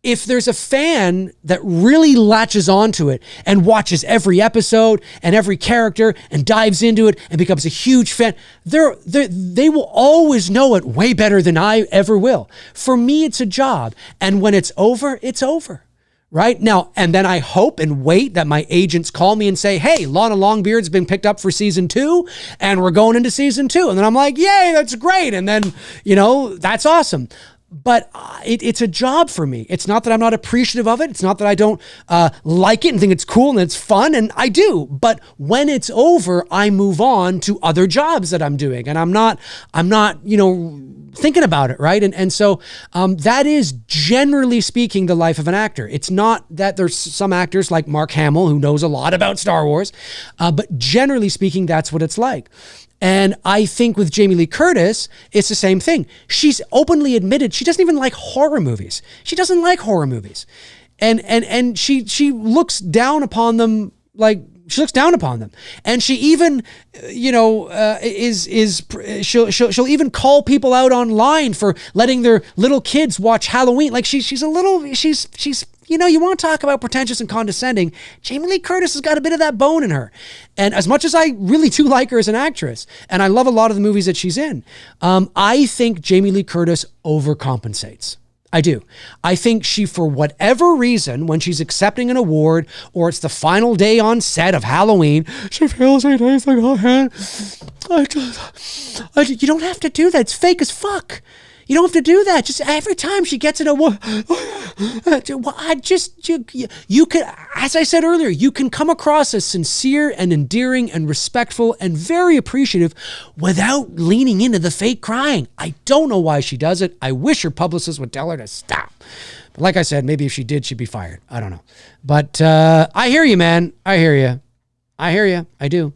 if there's a fan that really latches onto it and watches every episode and every character and dives into it and becomes a huge fan, they will always know it way better than I ever will. For me, it's a job. And when it's over, it's over. Right now, and then I hope and wait that my agents call me and say, hey, Lana Longbeard's been picked up for season 2 and we're going into season 2. And then I'm like, yay, that's great. And then, that's awesome. But it's a job for me. It's not that I'm not appreciative of it. It's not that I don't like it and think it's cool and it's fun, and I do. But when it's over, I move on to other jobs that I'm doing, and I'm not thinking about it, right? And so that is, generally speaking, the life of an actor. It's not that there's some actors like Mark Hamill who knows a lot about Star Wars, but generally speaking, that's what it's like. And I think with Jamie Lee Curtis, it's the same thing. She's openly admitted she doesn't even like horror movies. She doesn't like horror movies. And she looks down upon them, like, she looks down upon them. And she even, she'll even call people out online for letting their little kids watch Halloween. Like, she's you want to talk about pretentious and condescending. Jamie Lee Curtis has got a bit of that bone in her. And as much as I really do like her as an actress, and I love a lot of the movies that she's in, I think Jamie Lee Curtis overcompensates. I do. I think she, for whatever reason, when she's accepting an award or it's the final day on set of Halloween, she feels like, oh, you don't have to do that. It's fake as fuck. You don't have to do that. Just every time she gets an award, you can, as I said earlier, you can come across as sincere and endearing and respectful and very appreciative without leaning into the fake crying. I don't know why she does it. I wish her publicist would tell her to stop. But like I said, maybe if she did, she'd be fired. I don't know. But I hear you, man. I hear you. I do.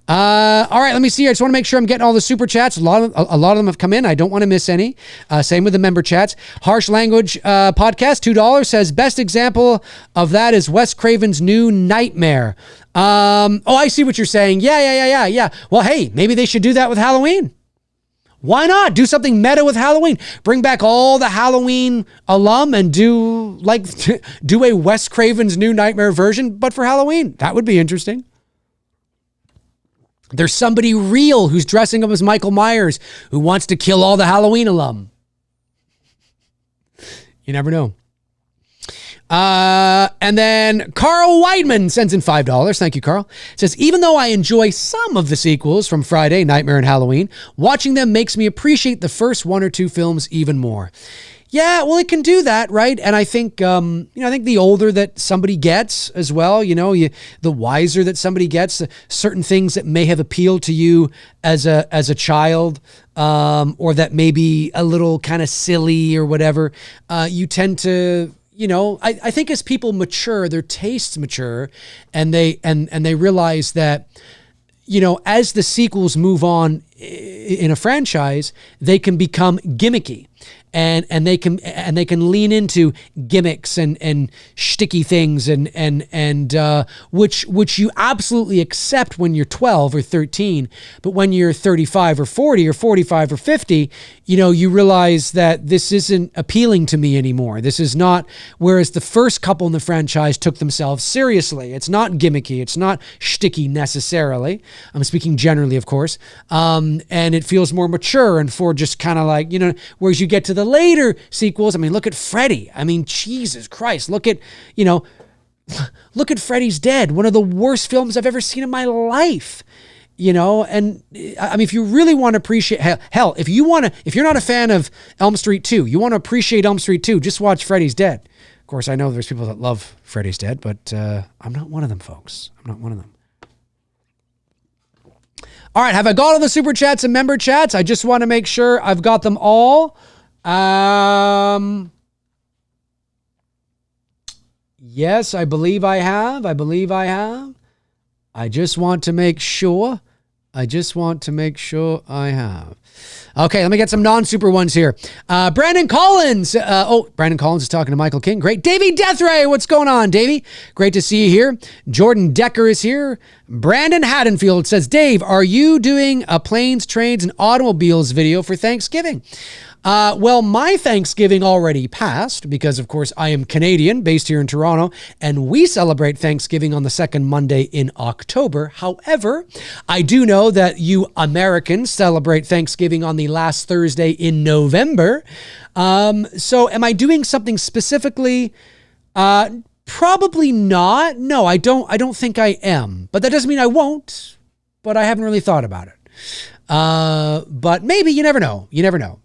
All right, let me see. I just want to make sure I'm getting all the super chats. A lot of them have come in. I don't want to miss any. Same with the member chats. Harsh Language Podcast, $2, says, best example of that is Wes Craven's New Nightmare. I see what you're saying. Yeah. Well, hey, maybe they should do that with Halloween. Why not? Do something meta with Halloween. Bring back all the Halloween alum and do a Wes Craven's New Nightmare version, but for Halloween. That would be interesting. There's somebody real who's dressing up as Michael Myers who wants to kill all the Halloween alum. You never know. And then Carl Weidman sends in $5. Thank you, Carl. Says, even though I enjoy some of the sequels from Friday, Nightmare, and Halloween, watching them makes me appreciate the first one or two films even more. Yeah, well, it can do that, right? And I think, I think the older that somebody gets as well, the wiser that somebody gets, certain things that may have appealed to you as a child, or that may be a little kind of silly or whatever, you tend to, I think as people mature, their tastes mature, and they realize that, as the sequels move on in a franchise, they can become gimmicky. And they can lean into gimmicks and shticky things and which you absolutely accept when you're 12 or 13, but when you're 35 or 40 or 45 or 50, you realize that this isn't appealing to me anymore. This is not, whereas the first couple in the franchise took themselves seriously. It's not gimmicky. It's not shticky necessarily. I'm speaking generally, of course. And it feels more mature and for just kind of like, whereas you get to the later sequels. I mean, look at Freddy. I mean, Jesus Christ. Look at Freddy's Dead. One of the worst films I've ever seen in my life. And I mean, if you really want to appreciate, hell, if you're not a fan of Elm Street 2, you want to appreciate Elm Street 2, just watch Freddy's Dead. Of course, I know there's people that love Freddy's Dead, but I'm not one of them, folks. I'm not one of them. All right, have I got all the super chats and member chats? I just want to make sure I've got them all. Yes, I believe I have. I just want to make sure. I I have. Okay, let me get some non-super ones here. Brandon Collins. Brandon Collins is talking to Michael King. Great. Davey Deathray. What's going on, Davey? Great to see you here. Jordan Decker is here. Brandon Haddonfield says, Dave, are you doing a planes, trains, and automobiles video for Thanksgiving? Well, my Thanksgiving already passed because, of course, I am Canadian, based here in Toronto, and we celebrate Thanksgiving on the second Monday in October. However, I do know that you Americans celebrate Thanksgiving on the last Thursday in November. So am I doing something specifically? Probably not. No, I don't think I am. But that doesn't mean I won't, but I haven't really thought about it. But maybe, you never know. You never know.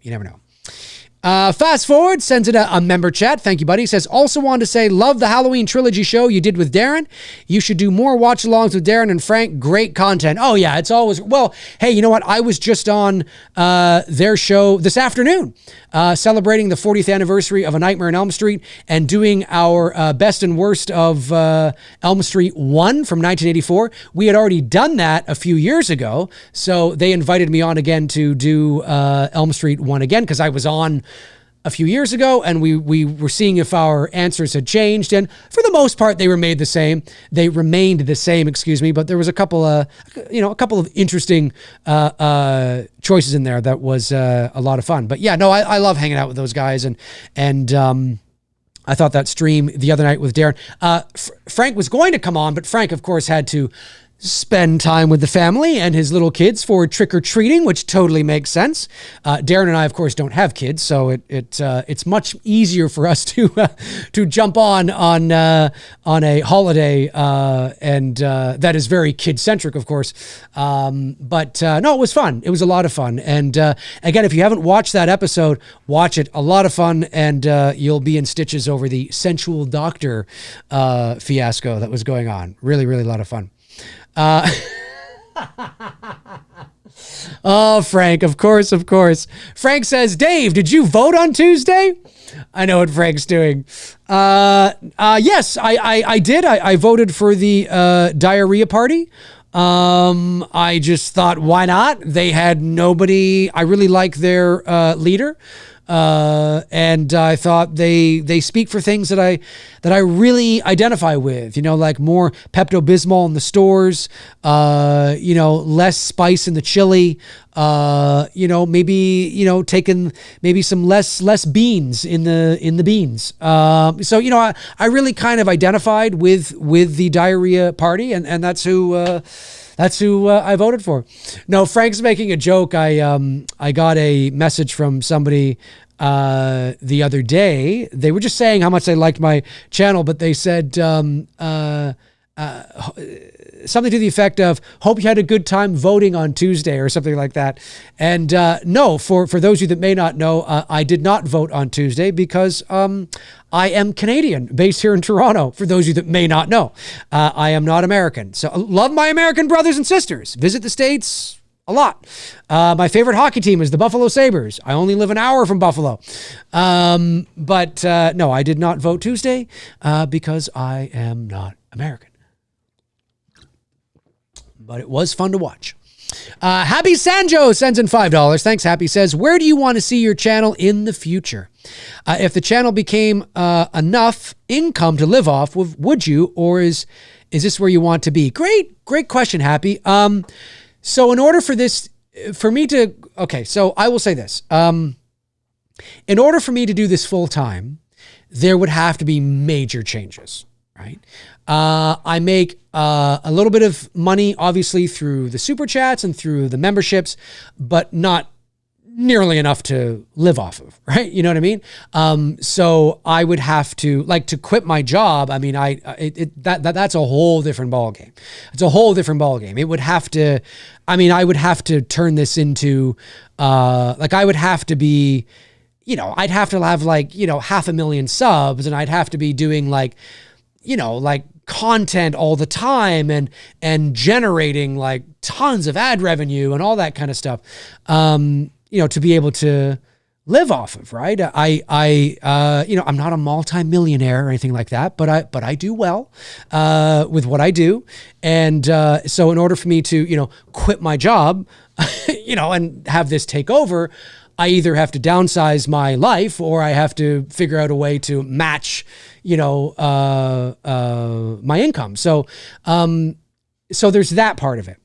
Fast Forward sends it a member chat. Thank you, buddy. He says, also wanted to say, love the Halloween trilogy show you did with Darren. You should do more watch-alongs with Darren and Frank. Great content. Oh, yeah, it's always... Well, hey, you know what? I was just on their show this afternoon, celebrating the 40th anniversary of A Nightmare on Elm Street and doing our best and worst of Elm Street 1 from 1984. We had already done that a few years ago, so they invited me on again to do Elm Street 1 again, because I was on a few years ago, and we were seeing if our answers had changed, and for the most part, they remained the same. But there was a couple of interesting choices in there that was a lot of fun. But yeah, no, I love hanging out with those guys, and I thought that stream the other night with Darren, Frank was going to come on, but Frank, of course, had to spend time with the family and his little kids for trick-or-treating, which totally makes sense. Darren and I, of course, don't have kids, so it's much easier for us to jump on a holiday, and that is very kid-centric, of course. But no, it was fun. It was a lot of fun. And again, if you haven't watched that episode, watch it. A lot of fun, and you'll be in stitches over the sensual doctor fiasco that was going on. Really, really a lot of fun. Oh, Frank, of course. Frank says, Dave, did you vote on Tuesday? I know what Frank's doing. Yes, I did. I voted for the diarrhea party. I just thought, why not? They had nobody. I really like their leader. And I thought they speak for things that I really identify with, like more Pepto-Bismol in the stores, less spice in the chili, maybe, taking maybe some less beans in the beans. So, I really kind of identified with the diarrhea party, and that's who I voted for. No, Frank's making a joke. I got a message from somebody the other day. They were just saying how much they liked my channel, but they said something to the effect of, hope you had a good time voting on Tuesday, or something like that. And no, for those of you that may not know, I did not vote on Tuesday because I am Canadian, based here in Toronto. For those of you that may not know, I am not American. So love my American brothers and sisters. Visit the States a lot. My favorite hockey team is the Buffalo Sabres. I only live an hour from Buffalo. But no, I did not vote Tuesday because I am not American. But it was fun to watch. Happy Sanjo sends in $5. Thanks, Happy. Says, where do you want to see your channel in the future? If the channel became enough income to live off, would you, or is this where you want to be? Great question, Happy. So in order for this, for me to, okay, so I will say this. In order for me to do this full time, there would have to be major changes, right? I make a little bit of money, obviously, through the super chats and through the memberships, but not nearly enough to live off of, right? You know what I mean? So I would have to, like, to quit my job. I mean, that's a whole different ballgame. It's a whole different ballgame. It would have to, I mean, I would have to turn this into, I would have to be, I'd have to have 500,000 subs, and I'd have to be doing content all the time and generating tons of ad revenue and all that kind of stuff. To be able to live off of, right? I'm not a multi-millionaire or anything like that, but I do well with what I do. And so in order for me to, quit my job, and have this take over, I either have to downsize my life or I have to figure out a way to match, my income. So there's that part of it.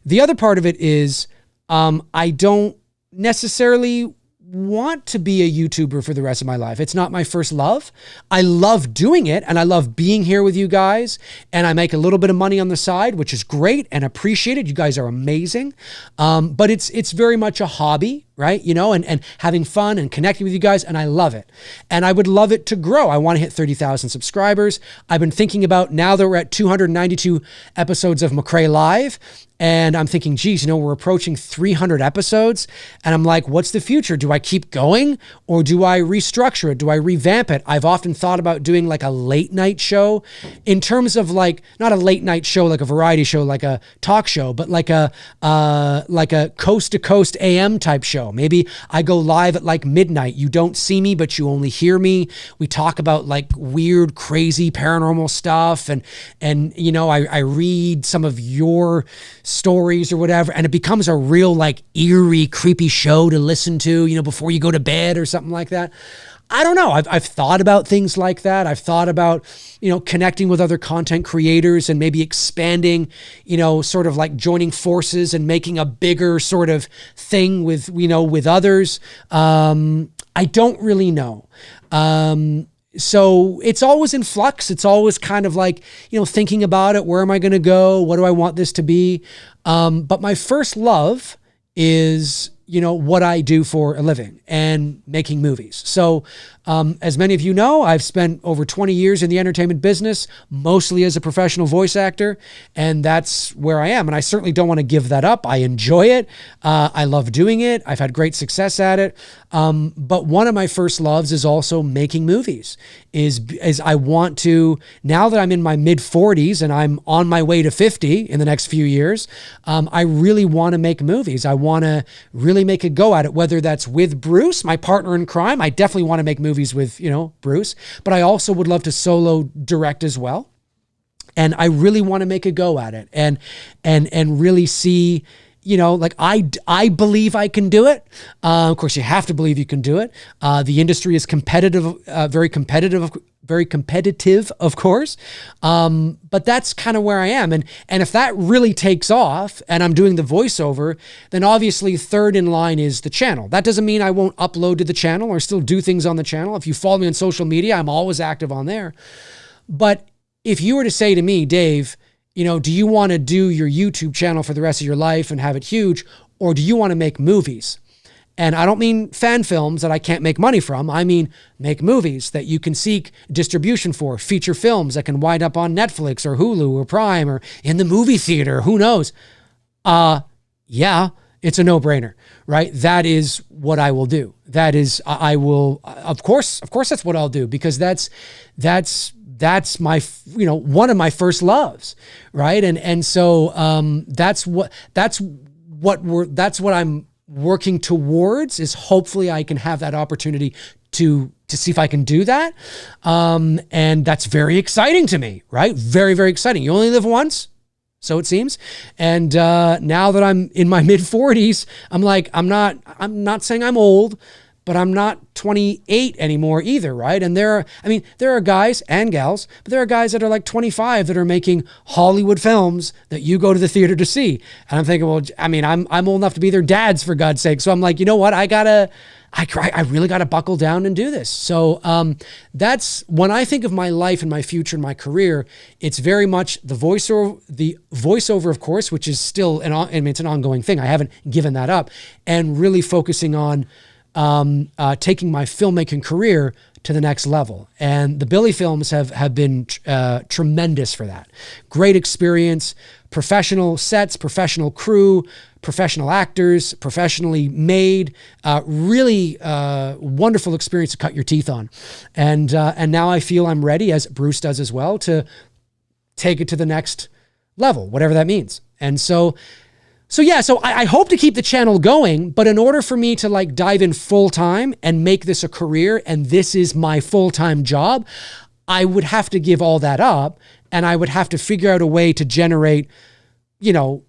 The other part of it is, I don't necessarily want to be a YouTuber for the rest of my life. It's not my first love. I love doing it and I love being here with you guys, and I make a little bit of money on the side, which is great and appreciated. You guys are amazing. But it's very much a hobby, right? And having fun and connecting with you guys. And I love it. And I would love it to grow. I want to hit 30,000 subscribers. I've been thinking about, now that we're at 292 episodes of McRae Live, and I'm thinking, geez, we're approaching 300 episodes. And I'm like, what's the future? Do I keep going or do I restructure it? Do I revamp it? I've often thought about doing like a late night show, in terms of like, not a late night show, like a variety show, like a talk show, but like a coast to coast AM type show. Maybe I go live at like midnight. You don't see me, but you only hear me. We talk about like weird, crazy paranormal stuff. And I read some of your stories or whatever, and it becomes a real like eerie, creepy show to listen to, before you go to bed or something like that. I don't know. I've thought about things like that. I've thought about, connecting with other content creators and maybe expanding, sort of like joining forces and making a bigger sort of thing with, with others. I don't really know. So it's always in flux. It's always kind of like, thinking about it. Where am I going to go? What do I want this to be? But my first love is, what I do for a living and making movies. So, as many of you know, I've spent over 20 years in the entertainment business, mostly as a professional voice actor, and that's where I am. And I certainly don't want to give that up. I enjoy it. I love doing it. I've had great success at it. But one of my first loves is also making movies. Is I want to, now that I'm in my mid 40s and I'm on my way to 50 in the next few years, I really want to make movies. I want to really make a go at it, whether that's with Bruce, my partner in crime. I definitely want to make movies with, Bruce, but I also would love to solo direct as well. And I really want to make a go at it and really see, like I believe I can do it. Of course, you have to believe you can do it. The industry is competitive, very competitive, of course. But that's kind of where I am. And if that really takes off and I'm doing the voiceover, then obviously third in line is the channel. That doesn't mean I won't upload to the channel or still do things on the channel. If you follow me on social media, I'm always active on there. But if you were to say to me, Dave, do you want to do your YouTube channel for the rest of your life and have it huge, or do you want to make movies? And I don't mean fan films that I can't make money from. I mean, make movies that you can seek distribution for, feature films that can wind up on Netflix or Hulu or Prime or in the movie theater. Who knows? Yeah, it's a no-brainer, right? That is what I will do. That is, I will, of course, that's what I'll do, because that's my, one of my first loves, right? And so that's what I'm working towards, is hopefully I can have that opportunity to see if I can do that. And that's very exciting to me, right? Very, very exciting. You only live once, so it seems. And now that I'm in my mid 40s, I'm like, I'm not saying I'm old, but I'm not 28 anymore either, right? And there are guys and gals, but there are guys that are like 25 that are making Hollywood films that you go to the theater to see. And I'm thinking, well, I'm old enough to be their dads, for God's sake. So I'm like, you know what? I really got to buckle down and do this. So that's when I think of my life and my future and my career. It's very much the voiceover, of course, which is still it's an ongoing thing. I haven't given that up, and really focusing on taking my filmmaking career to the next level. And the Billy films have been tremendous for that. Great experience, professional sets, professional crew, professional actors, professionally made, really wonderful experience to cut your teeth on. And now I feel I'm ready, as Bruce does as well, to take it to the next level, whatever that means. And so So I hope to keep the channel going, but in order for me to like dive in full time and make this a career and this is my full-time job, I would have to give all that up and I would have to figure out a way to generate, you know,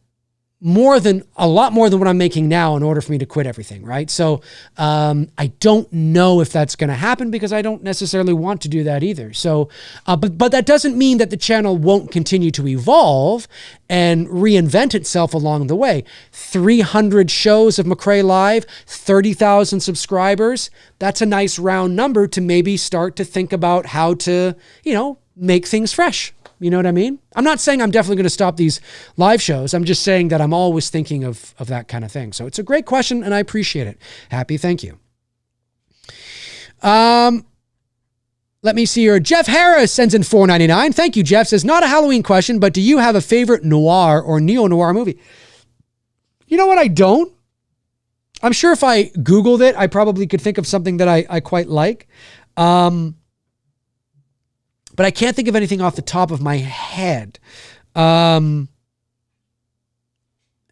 a lot more than what I'm making now in order for me to quit everything, right? So I don't know if that's going to happen because I don't necessarily want to do that either. So, but that doesn't mean that the channel won't continue to evolve and reinvent itself along the way. 300 shows of McRae Live, 30,000 subscribers. That's a nice round number to maybe start to think about how to, you know, make things fresh. You know what I mean? I'm not saying I'm definitely going to stop these live shows. I'm just saying that I'm always thinking of that kind of thing. So it's a great question and I appreciate it. Happy. Thank you. Let me see here. Jeff Harris sends in $4.99. Thank you, Jeff. Says, not a Halloween question, but do you have a favorite noir or neo-noir movie? You know what? I don't. I'm sure if I Googled it, I probably could think of something that I quite like. But I can't think of anything off the top of my head. Hang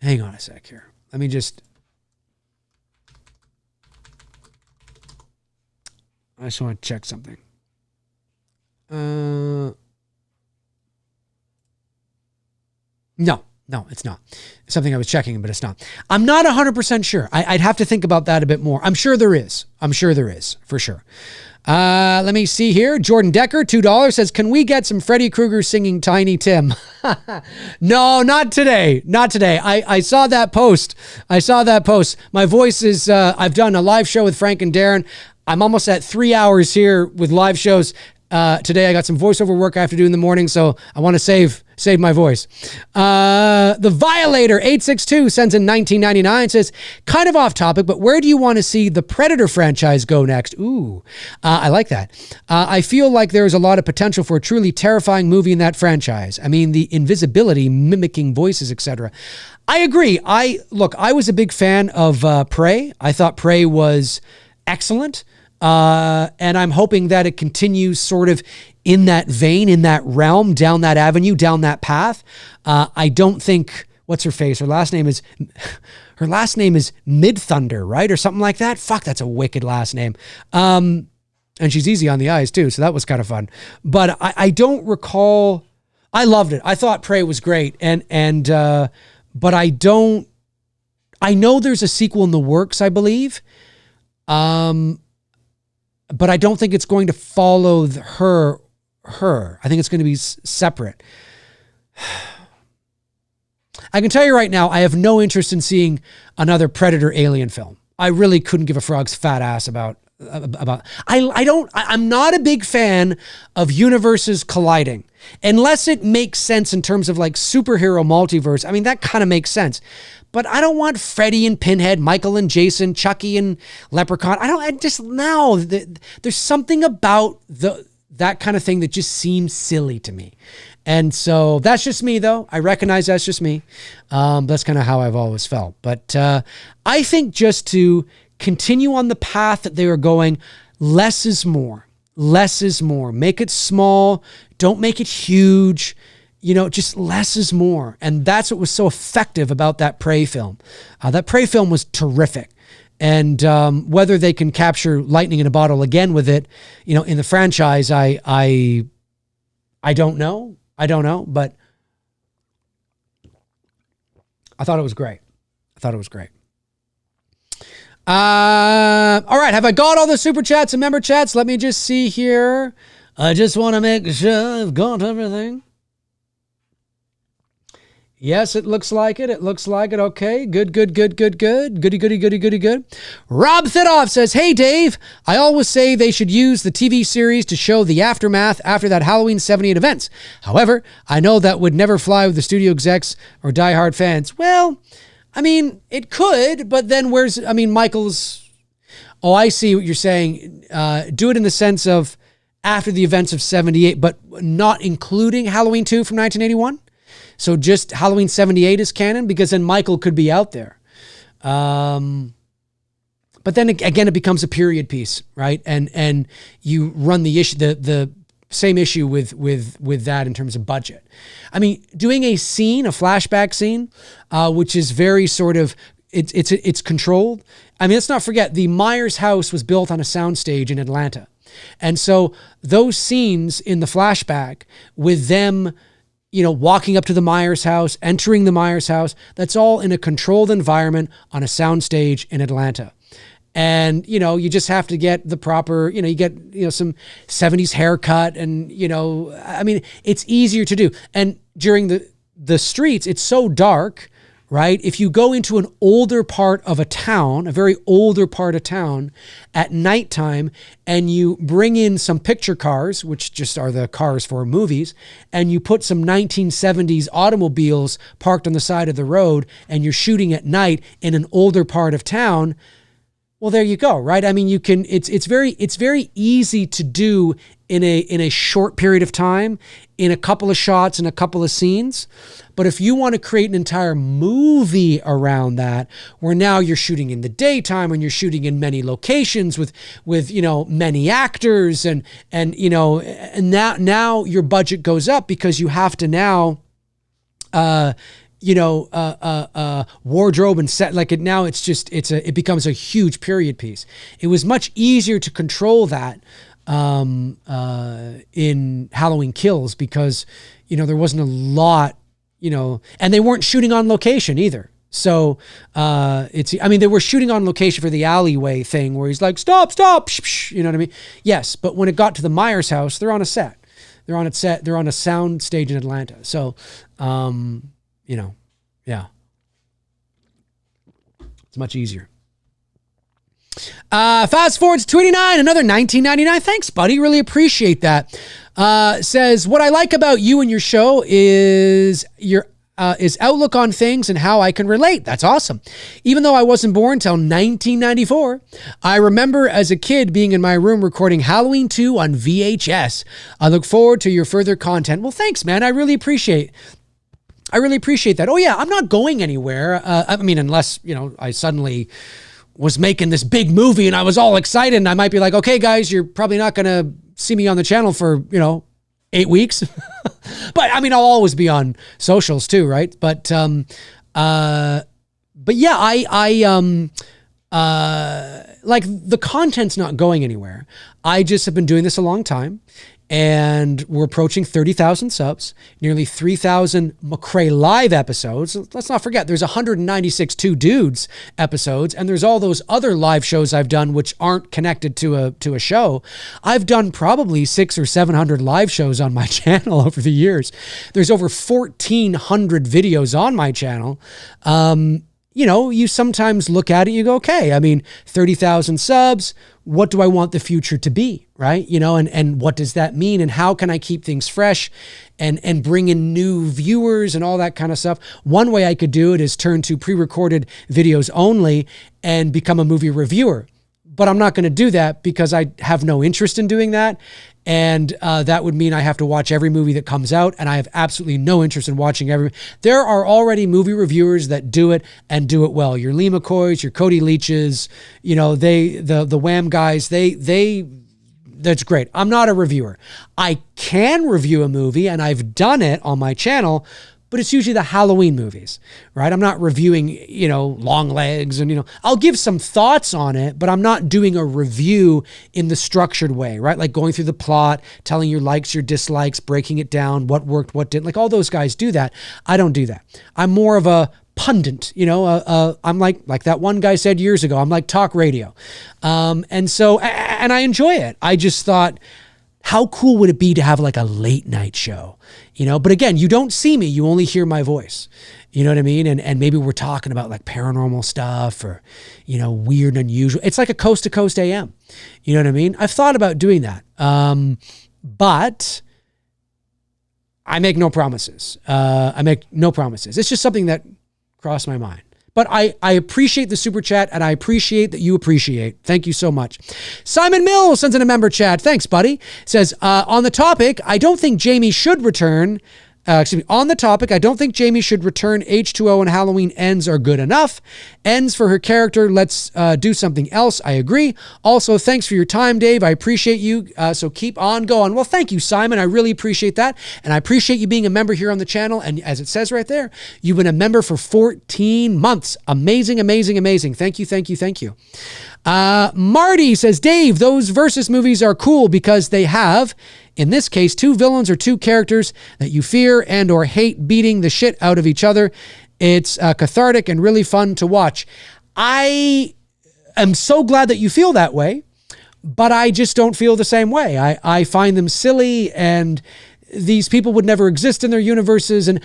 on a sec here. Let me just... I just want to check something. No, it's not. It's something I was checking, but it's not. I'm not 100% sure. I'd have to think about that a bit more. I'm sure there is, for sure. Let me see here. Jordan Decker, $2 says, can we get some Freddy Krueger singing Tiny Tim? No, not today. I saw that post. My voice is, I've done a live show with Frank and Darren. I'm almost at 3 hours here with live shows. Today I got some voiceover work I have to do in the morning, so I want to save my voice. The Violator 862 sends in $19.99, says, kind of off topic, but where do you want to see the Predator franchise go next? Ooh, I like that. I feel like there is a lot of potential for a truly terrifying movie in that franchise. I mean, the invisibility, mimicking voices, etc. I agree. I was a big fan of Prey. I thought Prey was excellent. And I'm hoping that it continues sort of in that vein, in that realm, down that avenue, down that path. I don't think, what's her face? Her last name is Mid Thunder, right? Or something like that. Fuck, that's a wicked last name. And she's easy on the eyes too. So that was kind of fun, but I don't recall. I loved it. I thought Prey was great. But I know there's a sequel in the works, I believe. But I don't think it's going to follow her. I think it's going to be separate. I can tell you right now, I have no interest in seeing another Predator Alien film. I really couldn't give a frog's fat ass about. I'm not a big fan of universes colliding unless it makes sense in terms of like superhero multiverse. I mean, that kind of makes sense. But I don't want Freddy and Pinhead, Michael and Jason, Chucky and Leprechaun. There's something about that kind of thing that just seems silly to me. And so that's just me though. I recognize that's just me. That's kind of how I've always felt. But I think just to continue on the path that they are going, less is more. Less is more. Make it small. Don't make it huge. You know, just less is more. And that's what was so effective about that Prey film. That Prey film was terrific. And whether they can capture lightning in a bottle again with it, you know, in the franchise, I don't know. But I thought it was great. All right. Have I got all the super chats and member chats? Let me just see here. I just want to make sure I've got everything. Yes, it looks like it. Okay. Good. Goody. Rob Thidoff says, hey, Dave, I always say they should use the TV series to show the aftermath after that Halloween 78 events. However, I know that would never fly with the studio execs or diehard fans. Well, I mean, it could, but then Michael's... Oh, I see what you're saying. Do it in the sense of after the events of 78, but not including Halloween 2 from 1981. So just Halloween 78 is canon because then Michael could be out there. But then again, it becomes a period piece, right? And you run the issue, the same issue with that in terms of budget. I mean, doing a scene, a flashback scene, which is very sort of, it's controlled. I mean, let's not forget the Myers house was built on a soundstage in Atlanta. And so those scenes in the flashback with them, you know, walking up to the Myers house, entering the Myers house, that's all in a controlled environment on a soundstage in Atlanta. And, you know, you just have to get the proper, you know, you get, you know, some 70s haircut and, you know, I mean, it's easier to do. And during the streets, it's so dark, right? If you go into an older part of a town, a very older part of town at nighttime, and you bring in some picture cars, which just are the cars for movies, and you put some 1970s automobiles parked on the side of the road, and you're shooting at night in an older part of town, well, there you go, right? I mean, you can, it's very easy to do in a short period of time, in a couple of shots and a couple of scenes. But if you want to create an entire movie around that, where now you're shooting in the daytime and you're shooting in many locations with you know, many actors and you know, and now your budget goes up because you have to now wardrobe and set, like it becomes a huge period piece. It was much easier to control that in Halloween Kills because, you know, there wasn't a lot, you know, and they weren't shooting on location either. So they were shooting on location for the alleyway thing where he's like, stop, you know what I mean? Yes, but when it got to the Myers house, they're on a set. They're on a sound stage in Atlanta. So, you know, yeah. It's much easier. Fast forward to 29, another $19.99. Thanks, buddy. Really appreciate that. Says, what I like about you and your show is your outlook on things and how I can relate. That's awesome. Even though I wasn't born until 1994, I remember as a kid being in my room recording Halloween 2 on VHS. I look forward to your further content. Well, thanks, man. I really appreciate that. Oh yeah, I'm not going anywhere. I mean, unless, you know, I suddenly was making this big movie and I was all excited and I might be like, okay, guys, you're probably not going to see me on the channel for, you know, 8 weeks. But I mean, I'll always be on socials too, right? But yeah, like the content's not going anywhere. I just have been doing this a long time. And we're approaching 30,000 subs, nearly 3,000 McRae live episodes. Let's not forget, there's 196 Two Dudes episodes, and there's all those other live shows I've done which aren't connected to a show. I've done probably 600 or 700 live shows on my channel over the years. There's over 1,400 videos on my channel. You know, you sometimes look at it, you go, okay, I mean, 30,000 subs, what do I want the future to be, right? You know, and what does that mean? And how can I keep things fresh and bring in new viewers and all that kind of stuff? One way I could do it is turn to pre-recorded videos only and become a movie reviewer. But I'm not going to do that because I have no interest in doing that. And that would mean I have to watch every movie that comes out, and I have absolutely no interest in watching every. There are already movie reviewers that do it and do it well. Your Lee McCoys, your Cody Leaches, you know, the Wham guys, that's great. I'm not a reviewer. I can review a movie, and I've done it on my channel, but it's usually the Halloween movies, right? I'm not reviewing, you know, Long Legs and, you know, I'll give some thoughts on it, but I'm not doing a review in the structured way, right? Like going through the plot, telling your likes, your dislikes, breaking it down, what worked, what didn't. Like all those guys do that. I don't do that. I'm more of a pundit, you know, I'm like that one guy said years ago, I'm like talk radio. And I enjoy it. I just thought, how cool would it be to have like a late night show, you know? But again, you don't see me, you only hear my voice, you know what I mean? And maybe we're talking about like paranormal stuff or, you know, weird, unusual. It's like a coast to coast AM, you know what I mean? I've thought about doing that. But I make no promises. It's just something that crossed my mind. But I appreciate the super chat, and I appreciate that you appreciate. Thank you so much. Simon Mills sends in a member chat. Thanks, buddy. Says, on the topic, I don't think Jamie should return On the topic, I don't think Jamie should return H2O and Halloween Ends are good enough. Ends for her character. Let's do something else. I agree. Also, thanks for your time, Dave. I appreciate you. So keep on going. Well, thank you, Simon. I really appreciate that. And I appreciate you being a member here on the channel. And as it says right there, you've been a member for 14 months. Amazing, amazing, amazing. Thank you, thank you, thank you. Marty says, Dave, those Versus movies are cool because they have, in this case, two villains or two characters that you fear and or hate beating the shit out of each other. It's cathartic and really fun to watch. I am so glad that you feel that way, but I just don't feel the same way. I find them silly, and these people would never exist in their universes. And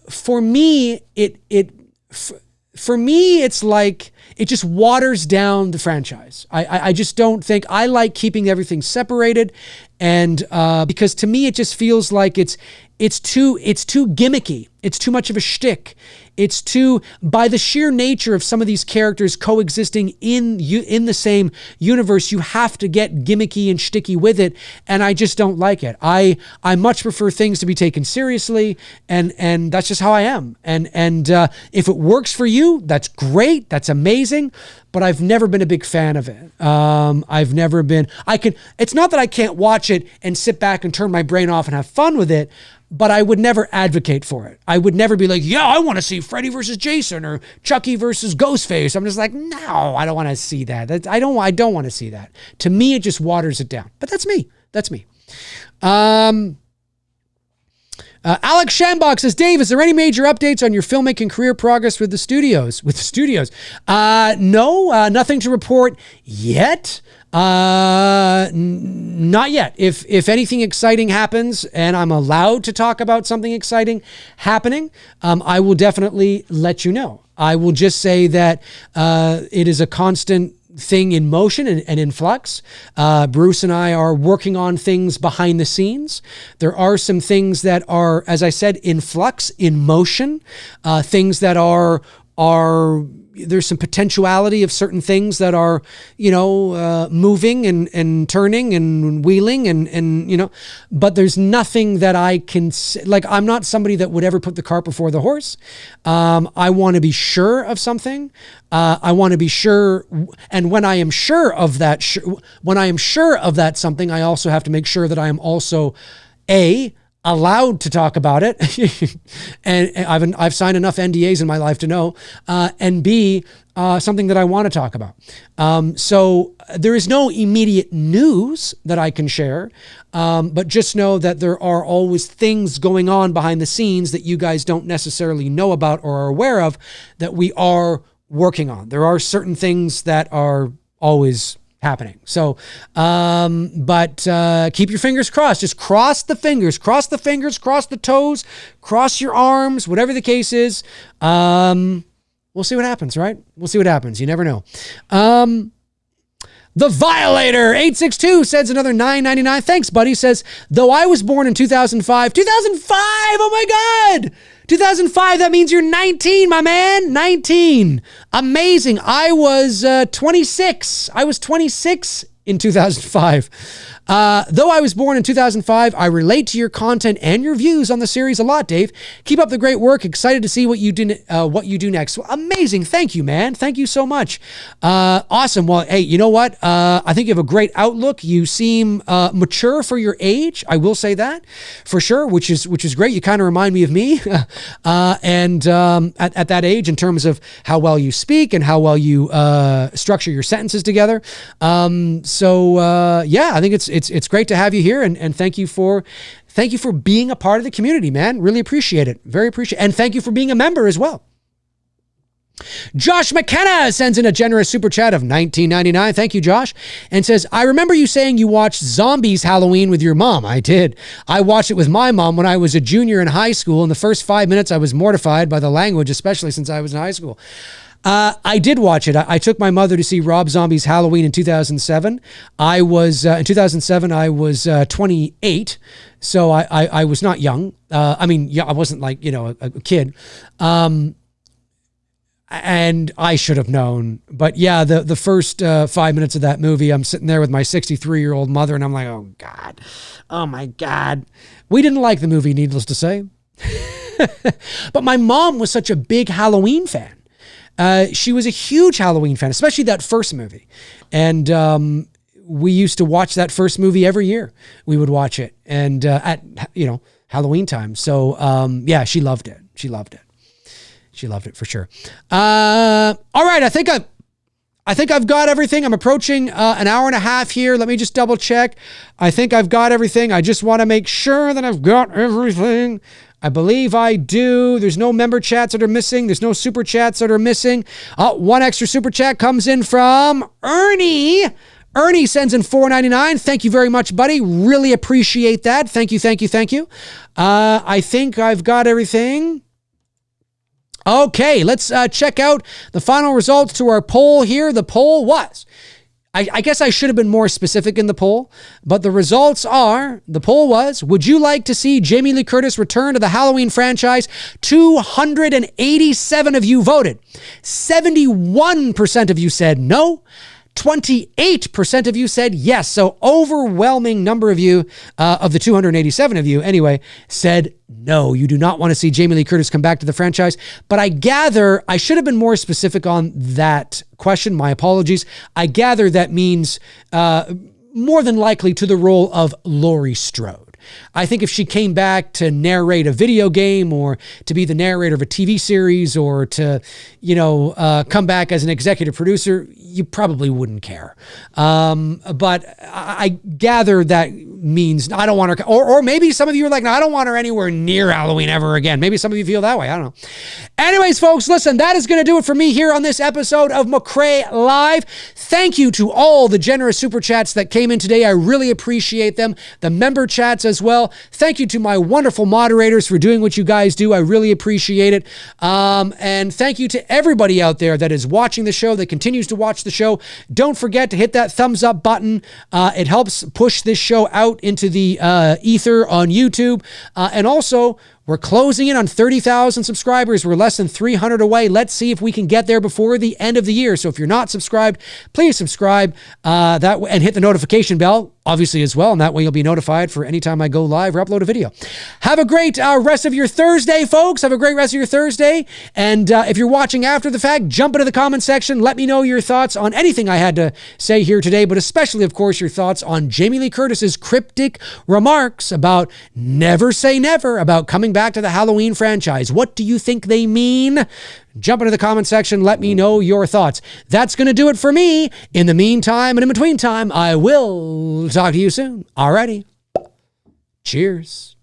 for me, it's like, it just waters down the franchise. I just don't think, I like keeping everything separated. And because to me, it just feels like it's too gimmicky. It's too much of a shtick. It's too, by the sheer nature of some of these characters coexisting in the same universe, you have to get gimmicky and shticky with it. And I just don't like it. I much prefer things to be taken seriously, and that's just how I am. And if it works for you, that's great. That's amazing. But I've never been a big fan of it. It's not that I can't watch it and sit back and turn my brain off and have fun with it, but I would never advocate for it. I would never be like, yeah, I want to see Freddy versus Jason or Chucky versus Ghostface. I'm just like, no, I don't want to see that. I don't want to see that. To me, it just waters it down. But that's me. That's me. Alex Shambach says, Dave, is there any major updates on your filmmaking career progress with the studios? No, nothing to report yet. Not yet. If anything exciting happens and I'm allowed to talk about something exciting happening, I will definitely let you know. I will just say that it is a constant thing in motion and in flux. Bruce and I are working on things behind the scenes. There are some things that are, as I said, in flux, in motion, things that are there's some potentiality of certain things that are, moving and turning and wheeling and but there's nothing that I can, I'm not somebody that would ever put the cart before the horse. I want to be sure of something. I want to be sure. And when I am sure of that, something, I also have to make sure that I am also allowed to talk about it. And I've signed enough NDAs in my life to know, and B, something that I want to talk about. So there is no immediate news that I can share, but just know that there are always things going on behind the scenes that you guys don't necessarily know about or are aware of that we are working on. There are certain things that are always happening. So, but keep your fingers crossed. Just cross the fingers, cross the toes, cross your arms, whatever the case is. We'll see what happens, right? We'll see what happens. You never know. The Violator 862 sends another $9.99. Thanks, buddy. Says, though I was born in 2005, oh my God, 2005, that means you're 19, my man. 19. Amazing. I was 26. I was 26 in 2005. Though I was born in 2005, I relate to your content and your views on the series a lot, Dave. Keep up the great work. Excited to see what you do next. Well, amazing. Thank you, man. Thank you so much. Awesome. Well, hey, you know what? I think you have a great outlook. You seem mature for your age. I will say that for sure, which is great. You kind of remind me of me, and at that age, in terms of how well you speak and how well you structure your sentences together. Yeah, I think it's great to have you here, and thank you for being a part of the community, man. Really appreciate it. Very appreciate it. And thank you for being a member as well. Josh McKenna sends in a generous super chat of $19.99. Thank you, Josh. And says, I remember you saying you watched Zombies Halloween with your mom. I did. I watched it with my mom when I was a junior in high school. In the first 5 minutes, I was mortified by the language, especially since I was in high school. I did watch it. I took my mother to see Rob Zombie's Halloween in 2007. I was, in 2007, I was 28. So I was not young. I wasn't like, a kid. And I should have known. But yeah, the first 5 minutes of that movie, I'm sitting there with my 63-year-old mother, and I'm like, oh God. Oh my God. We didn't like the movie, needless to say. But my mom was such a big Halloween fan. She was a huge Halloween fan, especially that first movie. And we used to watch that first movie every year. We would watch it and at, Halloween time. So yeah, she loved it. She loved it. She loved it for sure. All right, I think I've got everything. I'm approaching an hour and a half here. Let me just double check. I think I've got everything. I just want to make sure that I've got everything. I believe I do. There's no member chats that are missing. There's no super chats that are missing. One extra super chat comes in from Ernie. Ernie sends in $4.99. Thank you very much, buddy. Really appreciate that. Thank you, thank you, thank you. I think I've got everything. Okay, let's check out the final results to our poll here. The poll was, I guess I should have been more specific in the poll, but the results are, the poll was, would you like to see Jamie Lee Curtis return to the Halloween franchise? 287 of you voted. 71% of you said no. 28% of you said yes. So overwhelming number of you, of the 287 of you anyway, said no. You do not want to see Jamie Lee Curtis come back to the franchise. But I gather, I should have been more specific on that question. My apologies. I gather that means more than likely to the role of Laurie Strode. I think if she came back to narrate a video game or to be the narrator of a TV series or to, come back as an executive producer, you probably wouldn't care. But I gather that means I don't want her, or maybe some of you are like, no, I don't want her anywhere near Halloween ever again. Maybe some of you feel that way. I don't know. Anyways, folks, listen, that is going to do it for me here on this episode of McRae Live. Thank you to all the generous super chats that came in today. I really appreciate them. The member chats as well. Thank you to my wonderful moderators for doing what you guys do. I really appreciate it. And thank you to everybody out there that is watching the show, that continues to watch the show. Don't forget to hit that thumbs up button. It helps push this show out into the ether on YouTube. And also, we're closing in on 30,000 subscribers. We're less than 300 away. Let's see if we can get there before the end of the year. So if you're not subscribed, please subscribe and hit the notification bell, obviously, as well. And that way you'll be notified for any time I go live or upload a video. Have a great rest of your Thursday, folks. Have a great rest of your Thursday. And if you're watching after the fact, jump into the comment section. Let me know your thoughts on anything I had to say here today, but especially, of course, your thoughts on Jamie Lee Curtis's cryptic remarks about never say never about coming back to the Halloween franchise. What do you think they mean? Jump into the comment section. Let me know your thoughts. That's going to do it for me. In the meantime and in between time, I will talk to you soon. Alrighty. Cheers.